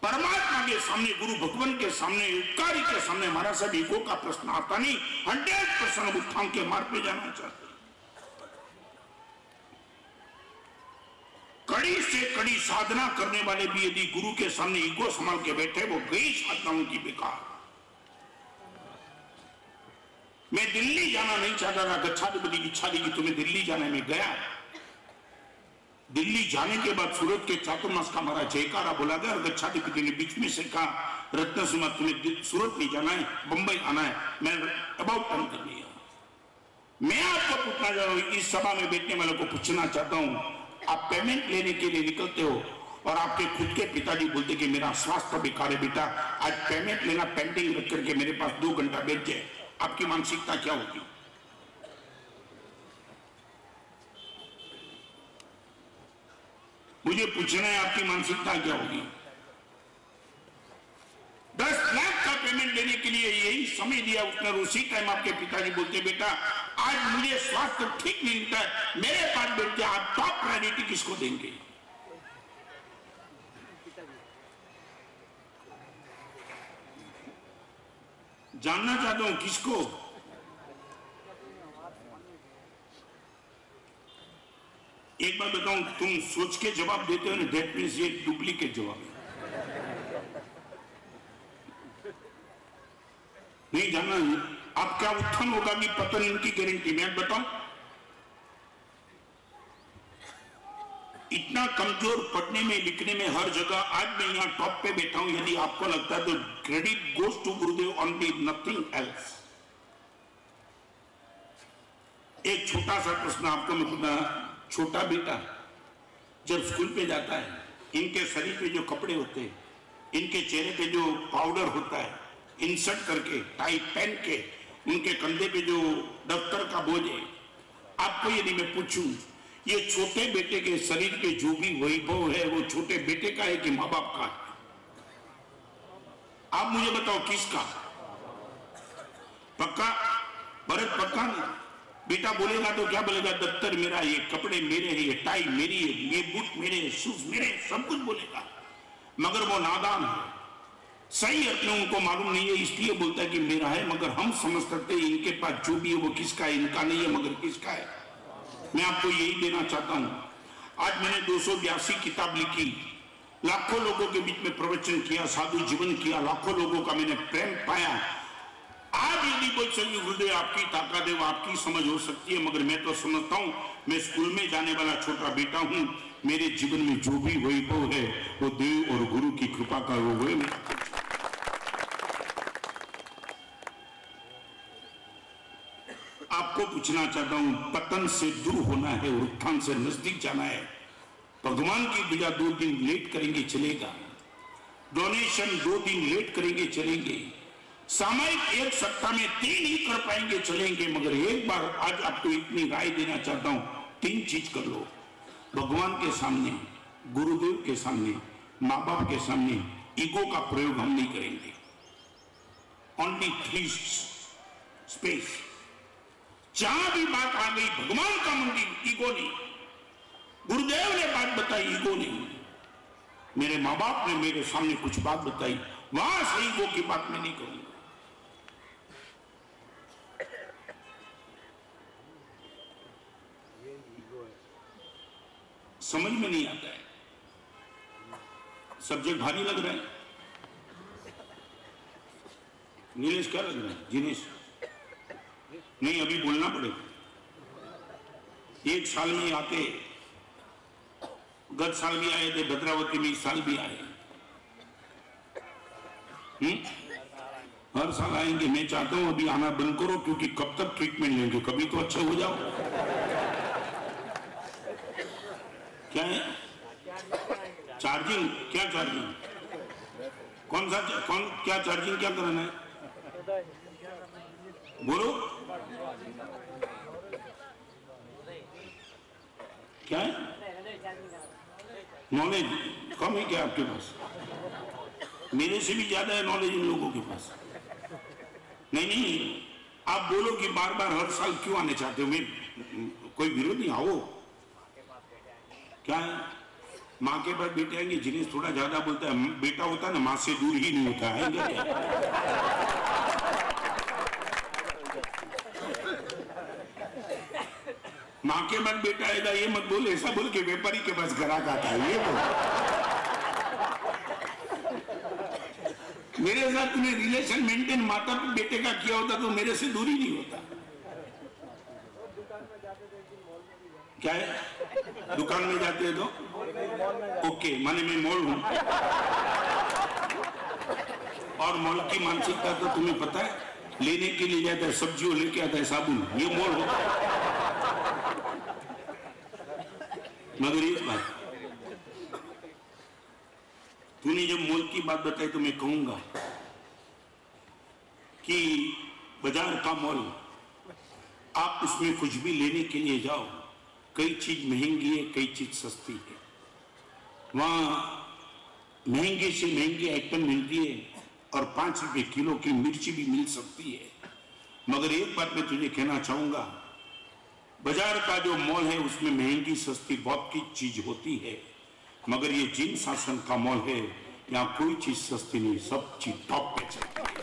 परमात्मा के सामने, गुरु भगवान के सामने, उपकारी के सामने महाराज साहब ईगो का प्रश्न आता नहीं। 100% उत्थान के मार्ग पे जाना चाहते। कड़ी से कड़ी साधना करने वाले भी यदि गुरु के सामने ईगो संभाल के बैठे, वो गई साधनाओं की बेकार। मैं दिल्ली जाना नहीं चाहता था, गच्छाधिपति की इच्छा थी कि तुम्हें दिल्ली जाना है, मैं गया। दिल्ली जाने के बाद सूरत के चातुर्मास का हमारा जयकारा बोला गया और गच्छाधिपति ने बीच में से कहा, रत्न सुमा तुम्हें सूरत नहीं जाना है, बंबई आना है। मैं अबाउट टाइम कर लिया। मैं आपको पूछना चाह रहा हूं, इस सभा में बैठने वालों को पूछना चाहता हूं, आप पेमेंट लेने के लिए निकलते हो और आपके खुद के पिताजी बोलते कि मेरा स्वास्थ्य बेकार है बेटा, आज पेमेंट लेना पेंडिंग रख करके मेरे पास 2 घंटा बैठ जाए, आपकी मानसिकता क्या होगी? मुझे पूछना है आपकी मानसिकता क्या होगी? 10 लाख का पेमेंट देने के लिए यही समय दिया उसने, उसी टाइम आपके पिताजी बोलते बेटा आज मुझे स्वास्थ्य ठीक नहीं मिलता है, मेरे पास बैठ जाए, आप टॉप प्रायोरिटी किसको देंगे? जानना चाहता हूं किसको? एक बात बताऊं, तुम सोच के जवाब देते हो ना, दैट मीन्स ये डुप्लीकेट जवाब है। नहीं जानना आप क्या उत्थान होगा कि पतन, इनकी गारंटी मैं बताऊं? इतना कमजोर पढ़ने में लिखने में हर जगह, आज मैं यहां टॉप पे बैठा हूं, यदि आपको लगता है तो credit goes to Gurudev only, nothing else. एक छोटा सा प्रश्न आपको मैं पूछना, छोटा बेटा जब स्कूल पे जाता है, इनके शरीर पे जो कपड़े होते हैं, इनके चेहरे पे जो पाउडर होता है, इंसर्ट करके टाई पहन के, उनके कंधे पे जो दफ्तर का बोझ है, आपको यदि मैं पूछूं ये छोटे बेटे के शरीर पे जो भी वैभव है वो छोटे बेटे का है कि माँ बाप का? आप मुझे बताओ किसका? पक्का? भरत पक्का नहीं? बेटा बोलेगा तो क्या बोलेगा? दफ्तर मेरा, ये कपड़े मेरे हैं, ये टाई मेरी है, ये बूट मेरे, शूज मेरे, सब कुछ बोलेगा, मगर वो नादान है। सही अर्थ में उनको मालूम नहीं है, इसलिए बोलता है कि मेरा है, मगर हम समझ सकते हैं इनके पास जो भी है वो किसका है, इनका नहीं है मगर किसका है। मैं आपको यही देना चाहता हूं, आज मैंने 282 किताब लिखी, लाखों लोगों के बीच में प्रवचन किया, साधु जीवन किया, लाखों लोगों का मैंने प्रेम पाया। आज यदि कोई सही गुरुदेव आपकी ताकत है, वो आपकी समझ हो सकती है, मगर मैं तो समझता हूं मैं स्कूल में जाने वाला छोटा बेटा हूं, मेरे जीवन में जो भी वैभव है वो देव और गुरु की कृपा का वो है। आपको पूछना चाहता हूं, पतन से दूर होना है और उत्थान से नजदीक जाना है, भगवान की पूजा 2 दिन लेट करेंगे चलेगा, डोनेशन 2 दिन लेट करेंगे चलेंगे, सामयिक 1 सप्ताह में 3 ही कर पाएंगे चलेंगे, मगर एक बार आज आपको इतनी राय देना चाहता हूं, 3 चीज कर लो। भगवान के सामने, गुरुदेव के सामने, माँ बाप के सामने ईगो का प्रयोग हम नहीं करेंगे। Only 3 space. जहां भी बात आ गई भगवान का मंदिर, ईगो नहीं, गुरुदेव ने बात बताई, ईगो नहीं, मेरे माँ बाप ने मेरे सामने कुछ बात बताई, वहां से ईगो की बात मैं नहीं करूंगा। समझ में नहीं आता है, सब्जेक्ट भारी लग रहा है। नीलेश क्या लग रहा है? जिनेश नहीं, अभी बोलना पड़ेगा। 1 साल में आते, गत साल भी आए थे भद्रावती में, इस साल भी आए, हर साल आएंगे। मैं चाहता हूं अभी आना बंद करो, क्योंकि कब तक ट्रीटमेंट लेंगे, कभी तो अच्छे हो जाओ। क्या है चार्जिंग? क्या चार्जिंग? क्या चार्जिंग क्या कराना है? बोलो क्या है? नॉलेज कम है क्या आपके पास? मेरे से भी ज्यादा है नॉलेज इन लोगों के पास। नहीं, आप बोलो कि बार बार हर साल क्यों आने चाहते हो? मैं कोई विरोध नहीं, आओ। क्या है? माँ के पास बेटे आएंगे, जिन्हें थोड़ा ज्यादा बोलता है, बेटा होता है ना, माँ से दूर ही नहीं होता है क्या? माँ के बाद बेटा आएगा, ये मत बोल, ऐसा बोल के व्यापारी के पास ग्राहक आता है, ये बोल। मेरे साथ तूने रिलेशन मेंटेन माता बेटे का किया होता तो मेरे से दूरी नहीं होता। क्या है? दुकान में जाते हैं तो ओके, माने मैं मॉल हूं, और मॉल की मानसिकता तो तुम्हें पता है, लेने के लिए जाता है, सब्जियों लेके आता है, साबुन, ये मॉल होता है। मगर एक बात, तूने जब मोल की बात बताई तो मैं कहूंगा कि बाजार का मॉल, आप उसमें कुछ भी लेने के लिए जाओ, कई चीज महंगी है, कई चीज सस्ती है। वहां महंगे से महंगी आइटम मिलती है और 5 रुपए किलो की मिर्ची भी मिल सकती है। मगर एक बात मैं तुझे कहना चाहूंगा, बाजार का जो मॉल है उसमें महंगी सस्ती बहुत की चीज होती है, मगर ये जिन शासन का मॉल है यहाँ कोई चीज सस्ती नहीं, सब चीज टॉप पे चलती है।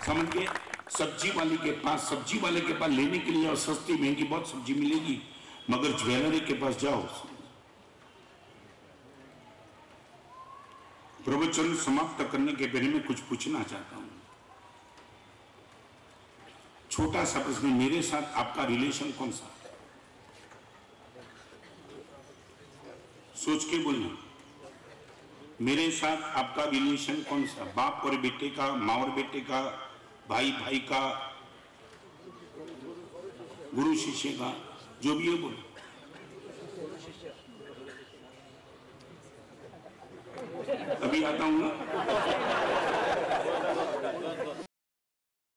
समझ गए? सब्जी वाले के पास लेने के लिए और सस्ती महंगी बहुत सब्जी मिलेगी, मगर ज्वेलरी के पास जाओ। प्रवचन समाप्त करने के पहले मैं कुछ पूछना चाहता हूं। छोटा सा प्रश्न, मेरे साथ आपका रिलेशन कौन सा? सोच के बोलना, मेरे साथ आपका रिलेशन कौन सा? बाप और बेटे का, माँ और बेटे का, भाई भाई का, गुरु शिष्य का, जो भी है बोलो। अभी आता हूँ ना।